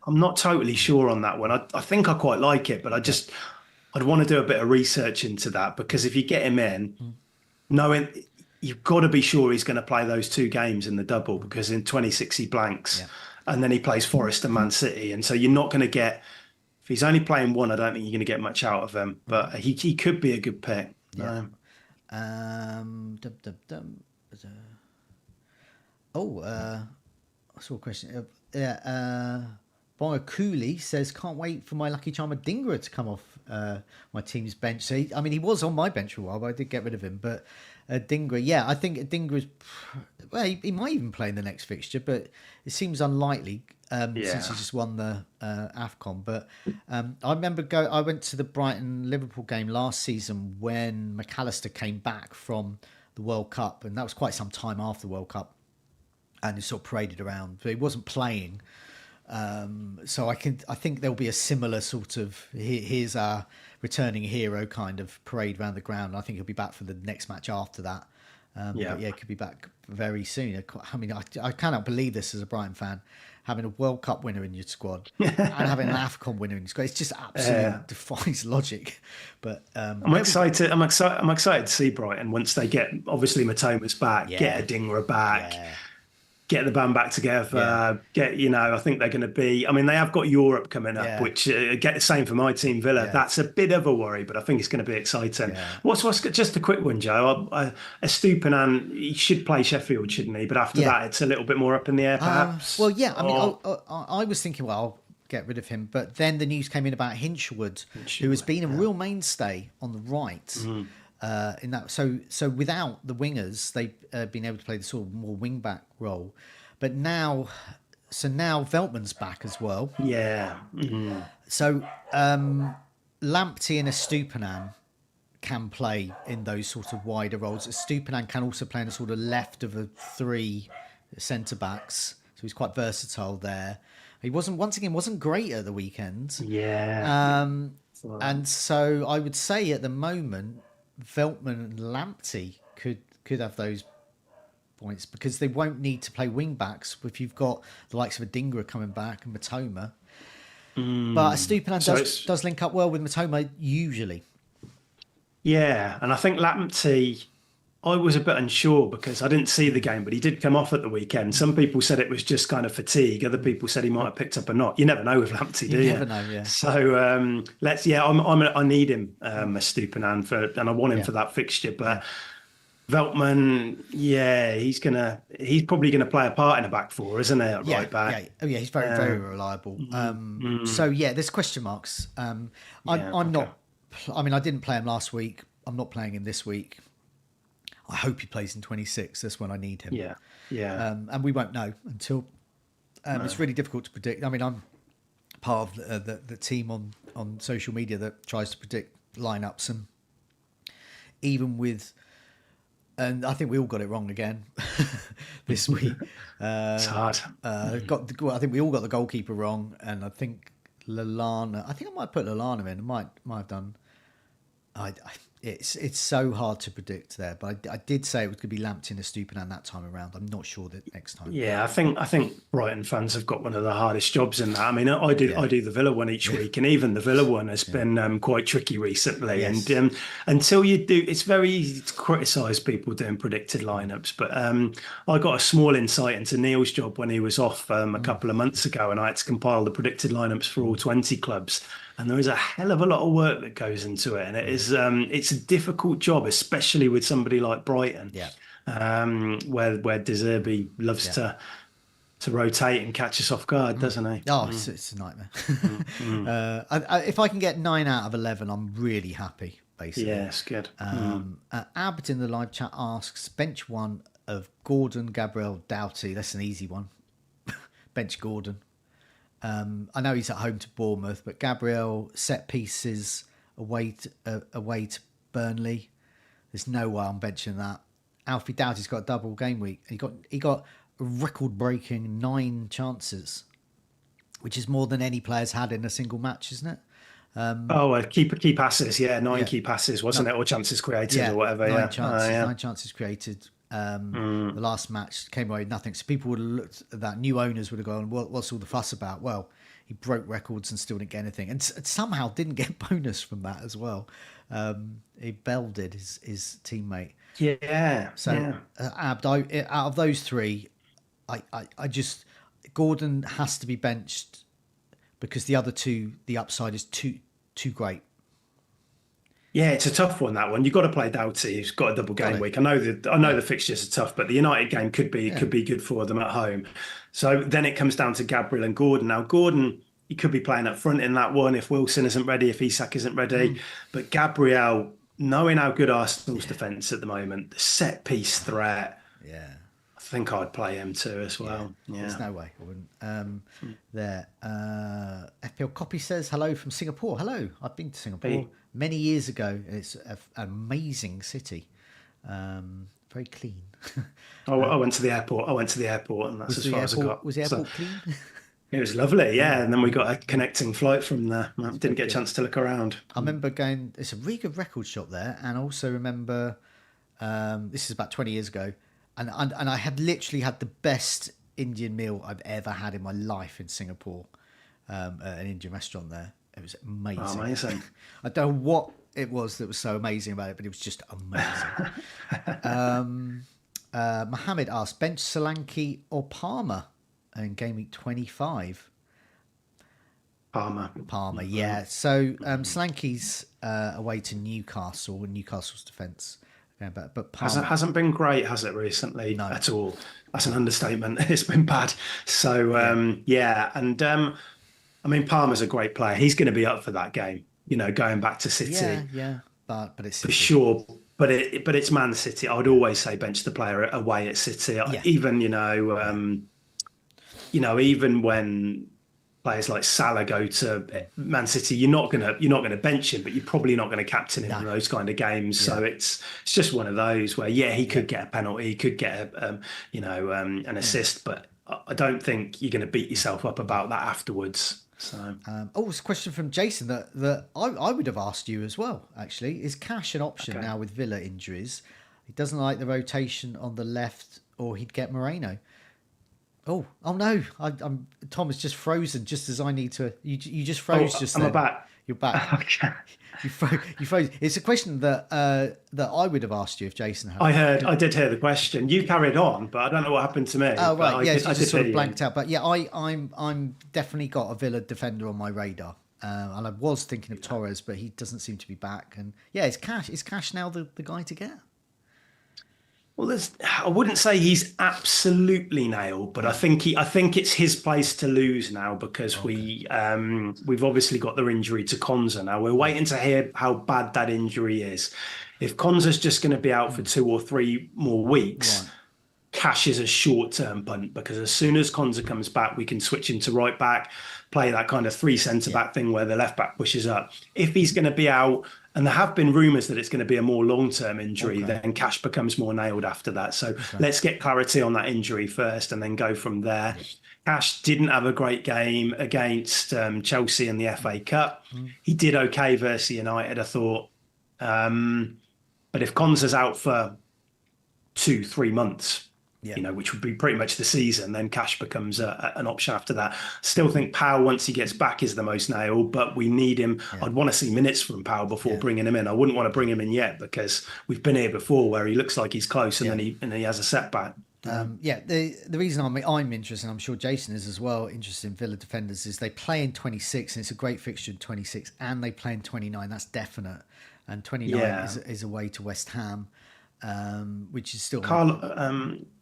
I'm not totally sure on that one. I think I quite like it, but I'd want to do a bit of research into that, because if you get him in, knowing you've got to be sure he's going to play those 2 games in the double, because in 26 he blanks and then he plays Forest and Man City. And so you're not going to get... If he's only playing 1, I don't think you're going to get much out of him, but he could be a good pick. Yeah. I saw a question. Bono Cooley says, can't wait for my lucky charmer Dingra to come off my team's bench. So he was on my bench for a while, but I did get rid of him. But Dingra, I think Dingra's... Well, he might even play in the next fixture, but it seems unlikely since he just won the AFCON. But I remember I went to the Brighton-Liverpool game last season when McAllister came back from the World Cup, and that was quite some time after the World Cup, and he sort of paraded around, but he wasn't playing. So I think there'll be a similar sort of here's our returning hero kind of parade around the ground. I think he'll be back for the next match after that. But yeah, could be back very soon. I mean, I cannot believe this as a Brighton fan, having a World Cup winner in your squad and having an AFCON winner in your squad. It's just absolutely defies logic. But I'm excited. I'm excited to see Brighton once they get obviously Matoma's back, get Adingra back. Get the band back together. I think they're going to be. I mean, they have got Europe coming up, which get the same for my team, Villa. That's a bit of a worry, but I think it's going to be exciting. What's just a quick one, Joe? Estupiñán, he should play Sheffield, shouldn't he? But after that, it's a little bit more up in the air, perhaps. I mean, I was thinking, well, I'll get rid of him, but then the news came in about Hinchwood, who has been a real mainstay on the right. In that, so without the wingers, they've been able to play the sort of more wing back role, but now Veltman's back as well. So Lamptey and Estupiñán can play in those sort of wider roles. Estupiñán can also play in a sort of left of a three centre backs, so he's quite versatile there. He wasn't great at the weekend. And so I would say at the moment, Veltman and Lamptey could have those points because they won't need to play wing backs if you've got the likes of Adingra coming back and Matoma. But Estupiñán does link up well with Matoma usually. Yeah, and I think Lamptey, I was a bit unsure because I didn't see the game, but he did come off at the weekend. Some people said it was just kind of fatigue. Other people said he might have picked up a knock. You never know with Lamptey, do you? You never know, yeah. So I need him, Estupiñán, and I want him for that fixture. But Veltman, he's probably gonna play a part in the back four, isn't he? Right back. He's very, very reliable. So yeah, there's question marks. I'm not. I mean, I didn't play him last week. I'm not playing him this week. I hope he plays in 26. That's when I need him. And we won't know until it's really difficult to predict. I mean, I'm part of the team on social media that tries to predict lineups, and even with, and I think we all got it wrong again this week. It's hard. I think we all got the goalkeeper wrong, and I think Lallana. I think I might put Lallana in. I might have done. It's so hard to predict there, but I did say it was going to be Lamptey and Estupiñán that time around. I'm not sure that next time. Yeah, I think Brighton fans have got one of the hardest jobs in that. I mean, I do the Villa one each week, and even the Villa one has been quite tricky recently. Yes. And until you do, it's very easy to criticise people doing predicted lineups. But I got a small insight into Neil's job when he was off a couple of months ago, and I had to compile the predicted lineups for all 20 clubs. And there is a hell of a lot of work that goes into it, and it is it's a difficult job, especially with somebody like Brighton, where De Zerbi loves to rotate and catch us off guard, doesn't he? It's a nightmare. If I can get 9 out of 11, I'm really happy. Basically, it's good. Abd in the live chat asks, bench one of Gordon, Gabriel, Doughty. That's an easy one. Bench Gordon. I know he's at home to Bournemouth, but Gabriel, set pieces away to Burnley. There's no way I'm benching that. Alfie Doughty's got a double game week. He got a record-breaking 9 chances, which is more than any player's had in a single match, isn't it? Key passes, 9 key passes, wasn't it? Or chances created or whatever. 9 chances, 9 chances created. The last match came away with nothing. So people would have looked at that. New owners would have gone, what's all the fuss about? Well, he broke records and still didn't get anything. And somehow didn't get bonus from that as well. He belted his teammate. Abd, out of those 3, I just, Gordon has to be benched because the other 2, the upside is too great. Yeah, it's a tough one, that one. You've got to play Doughty, who's got a double game week. I know the fixtures are tough, but the United game could be good for them at home. So then it comes down to Gabriel and Gordon. Now, Gordon, he could be playing up front in that one if Wilson isn't ready, if Isak isn't ready. But Gabriel, knowing how good Arsenal's defence at the moment, the set-piece threat, I think I'd play him too as well. Yeah. There's no way I wouldn't. There. FPL Copy says, hello from Singapore. Hello, I've been to Singapore many years ago. It's an amazing city. Very clean. I went to the airport. And that's as far as I got. Was the airport clean? It was lovely, and then we got a connecting flight from there. I didn't get a chance to look around. I remember going, it's a really good record shop there, and I also remember This is about 20 years ago, and I had literally had the best Indian meal I've ever had in my life in Singapore, at an Indian restaurant there. It was amazing. Oh, amazing. I don't know what it was that was so amazing about it, but it was just amazing. Mohammed asked, bench Solanke or Palmer in game week 25? Palmer, yeah. So Solanke's away to Newcastle, and Newcastle's defence. Yeah, but Palmer hasn't been great, has it, recently? No. At all. That's an understatement. It's been bad. So and I mean, Palmer's a great player. He's going to be up for that game. Going back to City. Yeah. But it's for City. sure. But it's Man City. I would always say bench the player away at City. Yeah. Even even when players like Salah go to Man City, you're not gonna bench him, but you're probably not going to captain him in those kind of games. Yeah. So it's just one of those where he could get a penalty, he could get an assist, but I don't think you're going to beat yourself up about that afterwards. So it's a question from Jason that I would have asked you as well. Actually, is Cash an option now with Villa injuries? He doesn't like the rotation on the left, or he'd get Moreno. Oh no! Tom is just frozen, just as I need to. You just froze just then. I'm back. You're back. Okay. You froze. It's a question that I would have asked you if Jason had. I did hear the question. You carried on, but I don't know what happened to me. Oh right, I just sort of blanked out. But yeah, I'm definitely got a Villa defender on my radar, and I was thinking of Torres, but he doesn't seem to be back. And yeah, is Cash now the guy to get? Well, I wouldn't say he's absolutely nailed, but I think it's his place to lose now because we've obviously got the injury to Konza now. We're waiting to hear how bad that injury is. If Konza's just going to be out for 2 or 3 more weeks, Cash is a short-term punt, because as soon as Konza comes back, we can switch him to right back, play that kind of 3 centre-back thing where the left back pushes up. If he's going to be out, and there have been rumours that it's going to be a more long-term injury, then Cash becomes more nailed after that. So let's get clarity on that injury first and then go from there. Cash didn't have a great game against Chelsea in the FA Cup. He did okay versus United, I thought. But if Konza's out for 2-3 months, which would be pretty much the season, then Cash becomes an option after that. Still think Powell, once he gets back, is the most nailed, but we need him. I'd want to see minutes from Powell before bringing him in. I wouldn't want to bring him in yet, because we've been here before where he looks like he's close and then he has a setback. The reason I'm interested, and I'm sure Jason is as well, interested in Villa defenders, is they play in 26, and it's a great fixture in 26, and they play in 29. That's definite. And 29 is away to West Ham, which is still...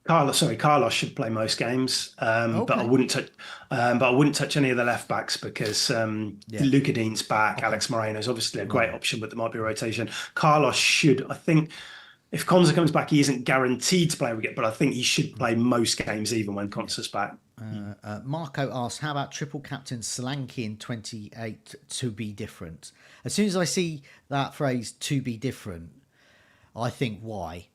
Carlos should play most games, but I wouldn't touch. But I wouldn't touch any of the left backs, because Luka Dean's back. Alex Moreno is obviously a great option, but there might be a rotation. Carlos should, I think, if Konza comes back, he isn't guaranteed to play every game, but I think he should play most games, even when Konza's back. Marco asked, how about triple captain Solanke in 28 to be different? As soon as I see that phrase, to be different, I think, why?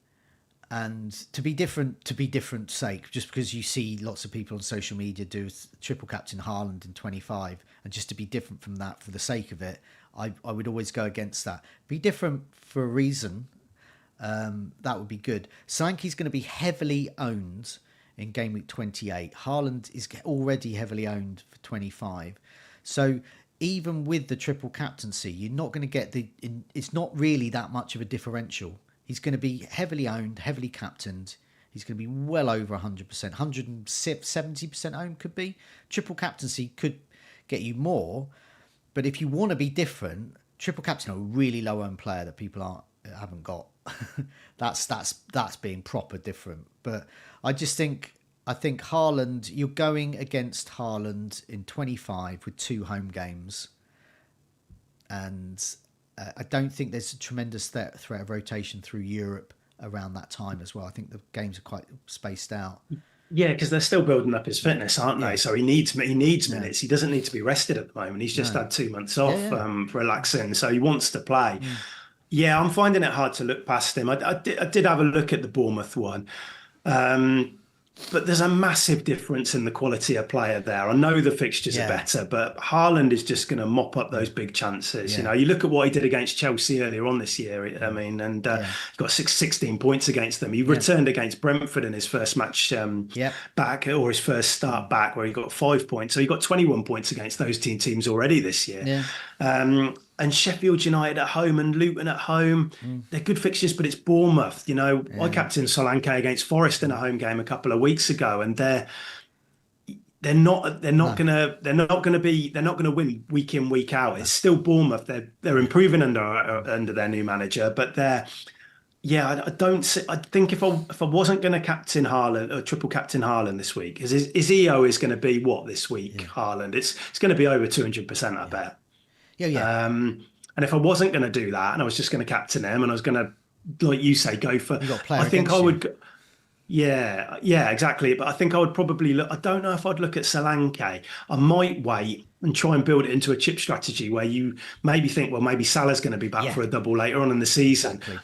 And to be different sake, just because you see lots of people on social media do triple captain Haaland in 25, and just to be different from that for the sake of it, I would always go against that. Be different for a reason. That would be good. Solanke's going to be heavily owned in game week 28. Haaland is already heavily owned for 25. So even with the triple captaincy, you're not going to get it's not really that much of a differential. He's going to be heavily owned, heavily captained. He's going to be well over 100%. 170% owned could be. Triple captaincy could get you more. But if you want to be different, triple captain a really low owned player that people haven't got. that's being proper different. But I think Haaland, you're going against Haaland in 25 with 2 home games. And I don't think there's a tremendous threat of rotation through Europe around that time as well. I think the games are quite spaced out. Yeah, because they're still building up his fitness, aren't they? So he needs minutes. He doesn't need to be rested at the moment. He's just had 2 months off, relaxing. So he wants to play. Yeah, I'm finding it hard to look past him. I did have a look at the Bournemouth one. But there's a massive difference in the quality of player there. I know the fixtures are better, but Haaland is just going to mop up those big chances. You know, you look at what he did against Chelsea earlier on this year. I mean, and he got 16 points against them. He returned against Brentford in his first match back, or his first start back, where he got 5 points. So he got 21 points against those teams already this year. And Sheffield United at home and Luton at home, they're good fixtures, but it's Bournemouth. You know, I captained Solanke against Forest in a home game a couple of weeks ago, and they're not gonna win week in, week out. It's still Bournemouth. They're improving under their new manager, but I don't see. I think if I wasn't going to captain Haaland or triple captain Haaland this week, his EO is going to be what this week? Haaland, it's going to be over 200%. I bet. And if I wasn't going to do that, and I was just going to captain him, and I was going to, like you say, go for, I think I would. Yeah, exactly. But I think I would probably look. I don't know if I'd look at Solanke. I might wait and try and build it into a chip strategy where you maybe think, well, maybe Salah's going to be back for a double later on in the season. Exactly.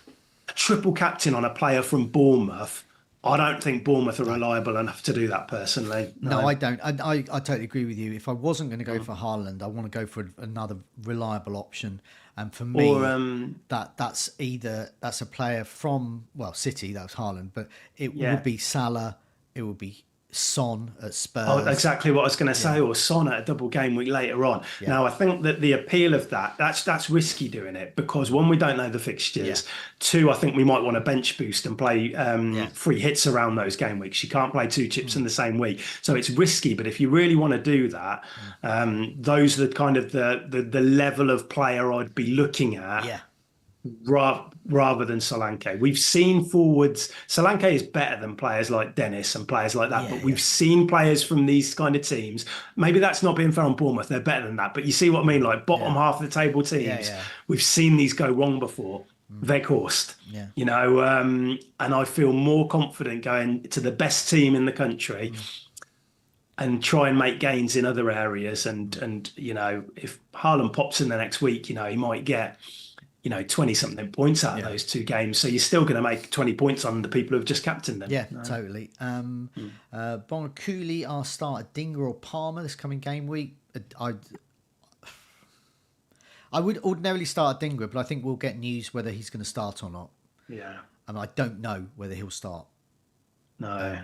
A triple captain on a player from Bournemouth. I don't think Bournemouth are reliable enough to do that personally. No, I don't. I totally agree with you. If I wasn't going to go for Haaland, I want to go for another reliable option. And for me, that's a player from, well, City, that was Haaland, but it would be Salah, it would be Son at Spurs. Oh, exactly what I was going to say, or Son at a double game week later on. Now, I think that the appeal of that's risky doing it, because one, we don't know the fixtures. Two, I think we might want to bench boost and play free hits around those game weeks. You can't play two chips in the same week. So it's risky, but if you really want to do that, those are the kind of the level of player I'd be looking at. Rather than Solanke. We've seen forwards. Solanke is better than players like Dennis and players like that, but we've seen players from these kind of teams. Maybe that's not being fair on Bournemouth. They're better than that, but you see what I mean? Like bottom half of the table teams. We've seen these go wrong before. Weghorst, you know, and I feel more confident going to the best team in the country and try and make gains in other areas. And you know, if Haaland pops in the next week, you know, he might get, 20-something points out of those two games. So you're still going to make 20 points on the people who've just captained them. Yeah, totally. Bonaculi, our starter, Dinger or Palmer this coming game week. I would ordinarily start Dinger, but I think we'll get news whether he's going to start or not. Yeah. And I don't know whether he'll start. No.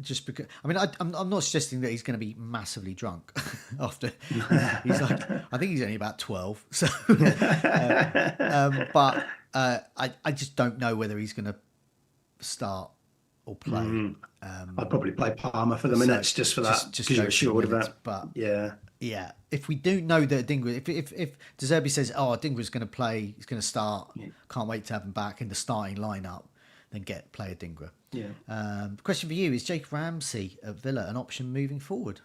Just because, I mean, I'm not suggesting that he's going to be massively drunk after. He's like, I think he's only about 12. So, but I just don't know whether he's going to start or play. I'd probably play Palmer for the minutes just for that. Just you're assured of that. But yeah. If we do know that Dingra, if De Zerbi says, Dingra's going to play, he's going to start, can't wait to have him back in the starting lineup, then play a Dingra. Yeah. Question for you, is Jake Ramsey at Villa an option moving forward?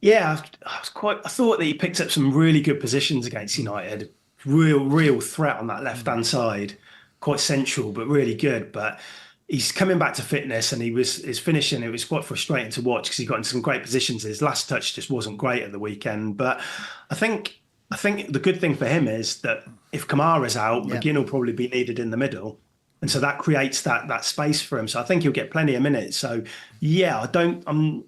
Yeah, I thought that he picked up some really good positions against United. Real threat on that left-hand side. Quite central, but really good. But he's coming back to fitness, and his finishing, it was quite frustrating to watch because he got in some great positions. His last touch just wasn't great at the weekend. But I think the good thing for him is that if Kamara's out, McGinn will probably be needed in the middle. And so that creates that space for him. So I think he'll get plenty of minutes. So yeah, I'm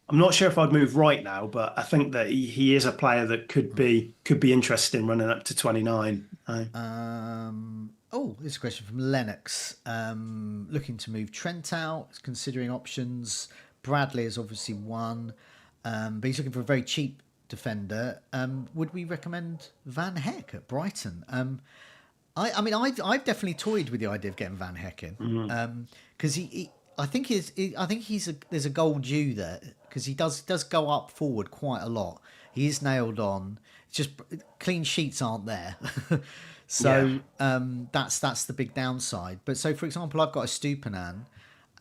not sure if I'd move right now, but I think that he is a player that could be interesting running up to 29. Here's a question from Lennox. Looking to move Trent out, considering options. Bradley is obviously one, but he's looking for a very cheap defender. Would we recommend Van Heck at Brighton? I mean, I've definitely toyed with the idea of getting Van Heck in, because I think there's a goal due there, because he does go up forward quite a lot. He is nailed on. It's just clean sheets aren't there, so that's the big downside. But so, for example, I've got a Stupinan,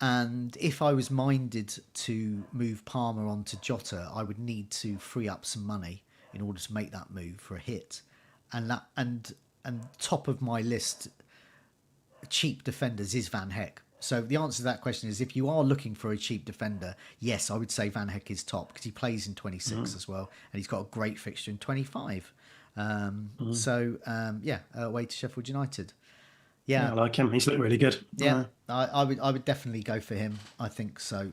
and if I was minded to move Palmer onto Jota, I would need to free up some money in order to make that move for a hit, and top of my list, cheap defenders, is Van Heck. So the answer to that question is, if you are looking for a cheap defender, yes, I would say Van Heck is top, because he plays in 26 as well, and he's got a great fixture in 25. Away to Sheffield United. Yeah, Yeah, I like him. He's looked really good. yeah. I would definitely go for him. I think so.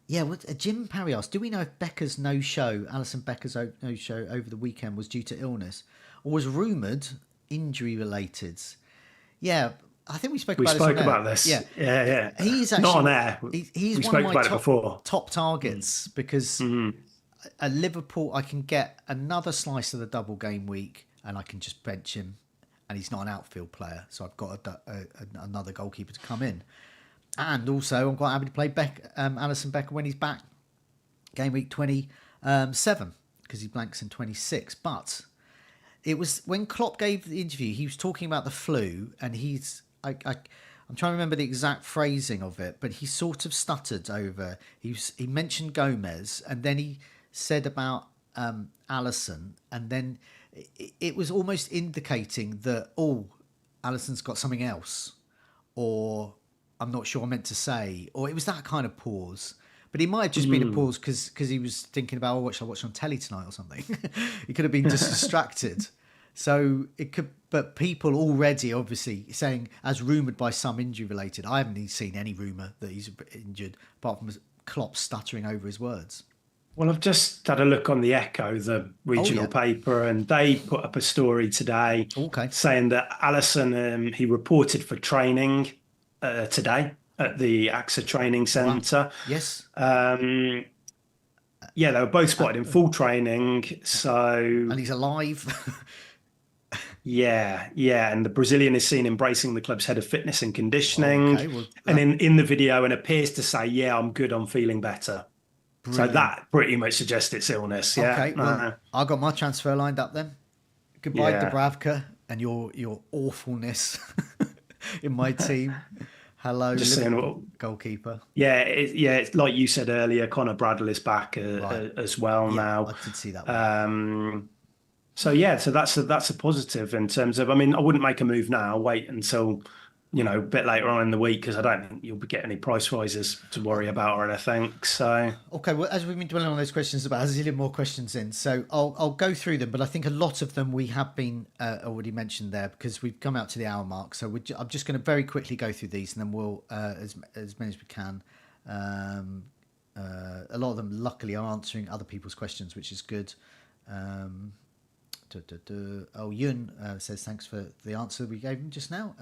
Yeah, Jim Parry asked, do we know if Becker's no-show, Alison Becker's no-show over the weekend was due to illness or was rumoured injury-related? Yeah, I think we spoke We about this spoke on air. about this. Yeah, Yeah. he's Not on actually air. he's We one of spoke my about it before. top targets because at Liverpool I can get another slice of the double game week and I can just bench him, and he's not an outfield player, so I've got another goalkeeper to come in. And also, I'm quite happy to play Alison Becker when he's back, game week 27, because he blanks in 26. But it was when Klopp gave the interview, he was talking about the flu, and I'm trying to remember the exact phrasing of it, but he sort of stuttered over. He mentioned Gomez, and then he said about Alisson, and then it was almost indicating that Alisson's got something else, or I'm not sure I meant to say, or it was that kind of pause. But it might have just been a pause because he was thinking about, what shall I watch on telly tonight or something. He could have been just distracted. So it could, but people already obviously saying, as rumoured by some injury related, I haven't seen any rumour that he's injured, apart from Klopp stuttering over his words. Well, I've just had a look on the Echo, the regional paper, and they put up a story today saying that Alisson, he reported for training today at the AXA training centre. Wow. Yes. Yeah, they were both spotted in full training. So, and he's alive. Yeah, and the Brazilian is seen embracing the club's head of fitness and conditioning. And in the video, and appears to say, "Yeah, I'm good. I'm feeling better." Brilliant. So that pretty much suggests it's illness. Yeah. Okay. Well, I got my transfer lined up then. Goodbye, Dubravka, and your awfulness in my team. Hello, just saying, goalkeeper. Yeah, it's like you said earlier. Conor Bradley is back as well now. I did see that one. So that's a positive in terms of. I mean, I wouldn't make a move now. Wait until a bit later on in the week, because I don't think you'll get any price rises to worry about or anything. So okay, well, as we've been dwelling on those questions, about a zillion more questions in, so I'll go through them, but I think a lot of them we have been already mentioned there because we've come out to the hour mark. So I'm just going to very quickly go through these, and then we'll as many as we can. A lot of them, luckily, are answering other people's questions, which is good. Yun says thanks for the answer we gave him just now.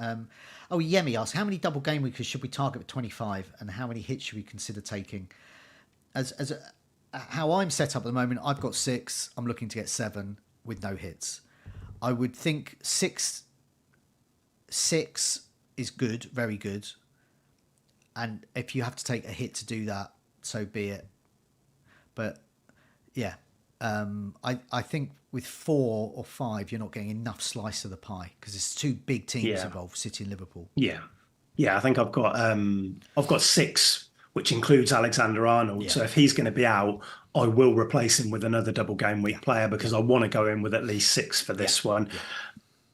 Yemi asks, how many double game weekers should we target with 25, and how many hits should we consider taking? How I'm set up at the moment, I've got 6. I'm looking to get 7 with no hits. I would think 6 is good, very good. And if you have to take a hit to do that, so be it. But yeah. I think with 4 or 5, you're not getting enough slice of the pie because it's 2 big teams involved, City and Liverpool. Yeah. I think I've got 6, which includes Alexander Arnold. Yeah. So if he's going to be out, I will replace him with another double game week player because I want to go in with at least 6 for this one. Yeah.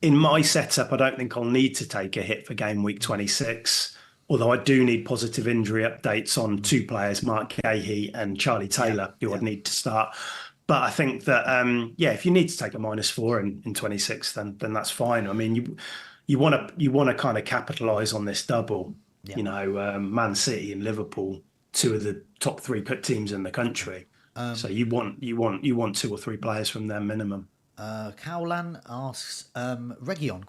In my setup, I don't think I'll need to take a hit for game week 26. Although I do need positive injury updates on 2 players, Mark Gahey and Charlie Taylor, who I'd need to start. But I think that, if you need to take a -4 in 26, then that's fine. I mean, you want to kind of capitalise on this double. Yeah. Man City and Liverpool, 2 of the top 3 teams in the country. So you want 2 or 3 players from them minimum. Cowlan asks, Region ?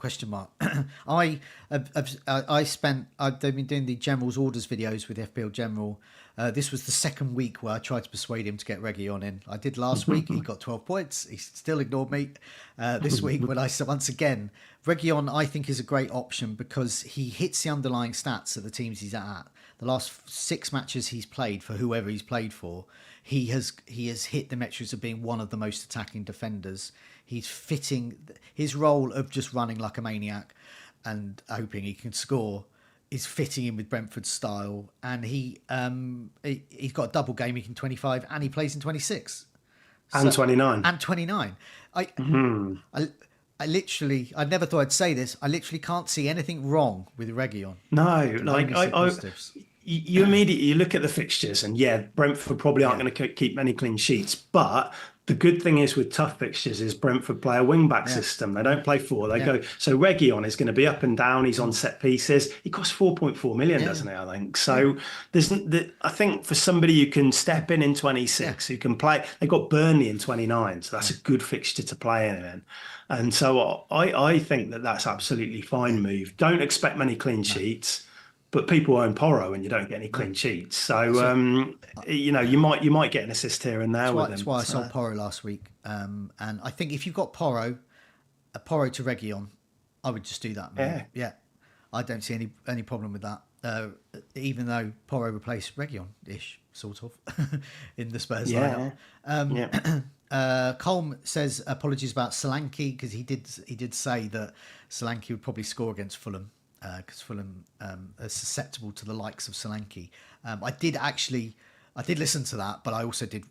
They've been doing the General's orders videos with FPL General. This was the second week where I tried to persuade him to get Region in. I did last week. He got 12 points. He still ignored me. This week, when once again, Region, I think, is a great option because he hits the underlying stats at the teams he's at. The last 6 matches he's played for whoever he's played for, he has hit the metrics of being one of the most attacking defenders. He's fitting his role of just running like a maniac and hoping he can score. Is fitting in with Brentford's style, and he's got a double game week in 25, and he plays in 26 and 29 and 29. I literally, I never thought I'd say this. I literally can't see anything wrong with Region. No, like you immediately look at the fixtures, and Brentford probably aren't going to keep many clean sheets, but The good thing is with tough fixtures is Brentford play a wing-back Yeah. system. They don't play four. They Yeah. go. So Reguilon is going to be up and down. He's on set pieces. He costs 4.4 million, Yeah. doesn't he? I think. So I think for somebody who can step in 26, who can play, they've got Burnley in 29, so that's a good fixture to play in. And so I think that that's absolutely fine move. Don't expect many clean sheets. But people own Porro and you don't get any clean sheets. So, you might get an assist here and there with him. That's why I sold Porro last week. And I think if you've got Porro, a Porro to Reguilon, I would just do that. Yeah. I don't see any problem with that. Even though Porro replaced Reguilon-ish, sort of, in the Spurs lineup. Colm says apologies about Solanke, because he did say that Solanke would probably score against Fulham. Because Fulham are susceptible to the likes of Solanke. I did listen to that, but I also did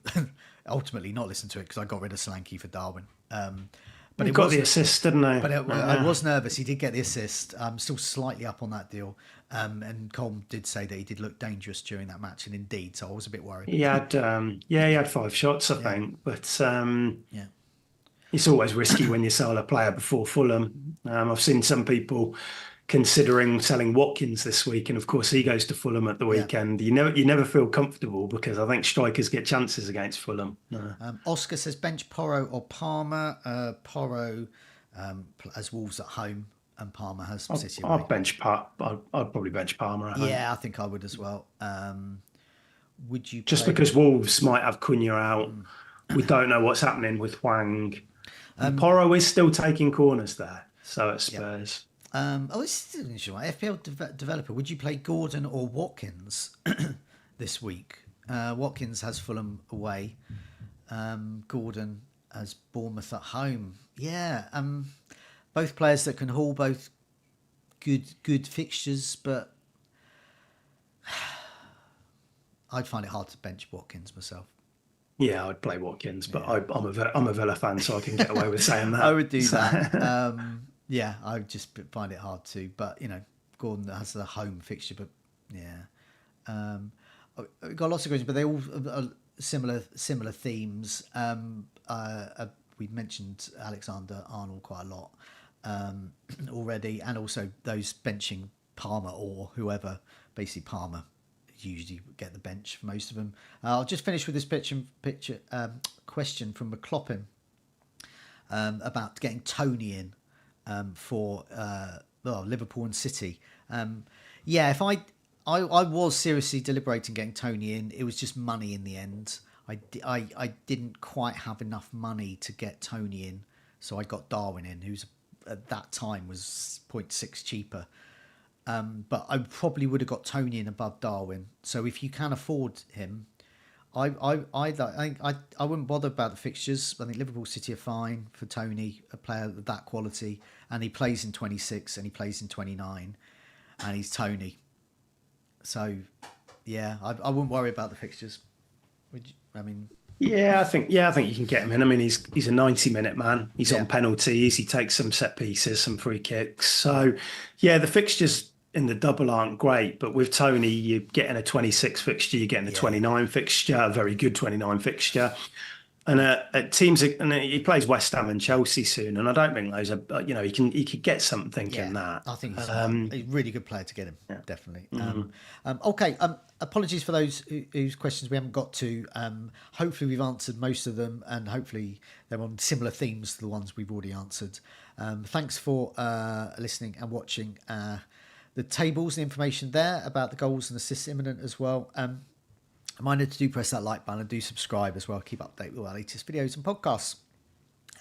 ultimately not listen to it because I got rid of Solanke for Darwin. But he got the assist, didn't I? But I was nervous. He did get the assist. I'm still slightly up on that deal. And Colm did say that he did look dangerous during that match, and indeed, so I was a bit worried. He had 5 shots, I think, but it's always risky when you sell a player before Fulham. I've seen some people considering selling Watkins this week, and of course he goes to Fulham at the weekend. You never feel comfortable because I think strikers get chances against Fulham. Oscar says bench Porro or Palmer. Porro as Wolves at home, and Palmer has City away. I'd probably bench Palmer at home. Yeah, I think I would as well. Would you just because Wolves might have Cunha out? We don't know what's happening with Hwang. Porro is still taking corners there, so at Spurs. This is an interesting one. FPL developer, would you play Gordon or Watkins this week? Watkins has Fulham away. Gordon has Bournemouth at home. Yeah, both players that can haul both good fixtures, but I'd find it hard to bench Watkins myself. Yeah, I'd play Watkins, but I'm a Villa fan, so I can get away with saying that. I would do that. Yeah, I would just find it hard to. But, Gordon has the home fixture. But, yeah. We've got lots of questions, but they all are similar themes. We mentioned Alexander-Arnold quite a lot already. And also those benching Palmer or whoever. Basically, Palmer usually get the bench for most of them. I'll just finish with this question from McCloppin about getting Tony in. For Liverpool and City. If I was seriously deliberating getting Tony in, it was just money in the end. I didn't quite have enough money to get Tony in, so I got Darwin in, who's at that time was 0.6 cheaper. But I probably would have got Tony in above Darwin. So if you can afford him, I wouldn't bother about the fixtures. I think Liverpool City are fine for Tony, a player of that quality, and he plays in 26 and he plays in 29, and he's Tony. So, yeah, I wouldn't worry about the fixtures. Would you? I mean, I think you can get him in. I mean, he's a 90-minute man. He's on penalties. He takes some set pieces, some free kicks. So, the fixtures in the double aren't great, but with Tony, you're getting a 26 fixture, you're getting a 29 fixture, a very good 29 fixture. And teams, and he plays West Ham and Chelsea soon, and I don't think those are, he could get something in that. I think he's a really good player to get him, definitely. Okay, apologies for those whose questions we haven't got to. Hopefully we've answered most of them, and hopefully they're on similar themes to the ones we've already answered. Thanks for listening and watching. The tables, the information there about the goals and assists imminent as well. Reminder to do press that like button and do subscribe as well. Keep updated with our latest videos and podcasts.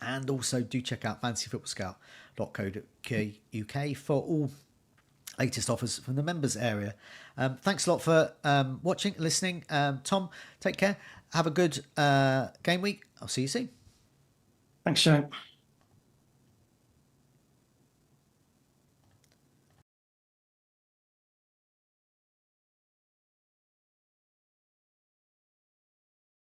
And also do check out fantasyfootballscout.co.uk for all latest offers from the members area. Thanks a lot for watching and listening. Tom, take care. Have a good game week. I'll see you soon. Thanks, Joe.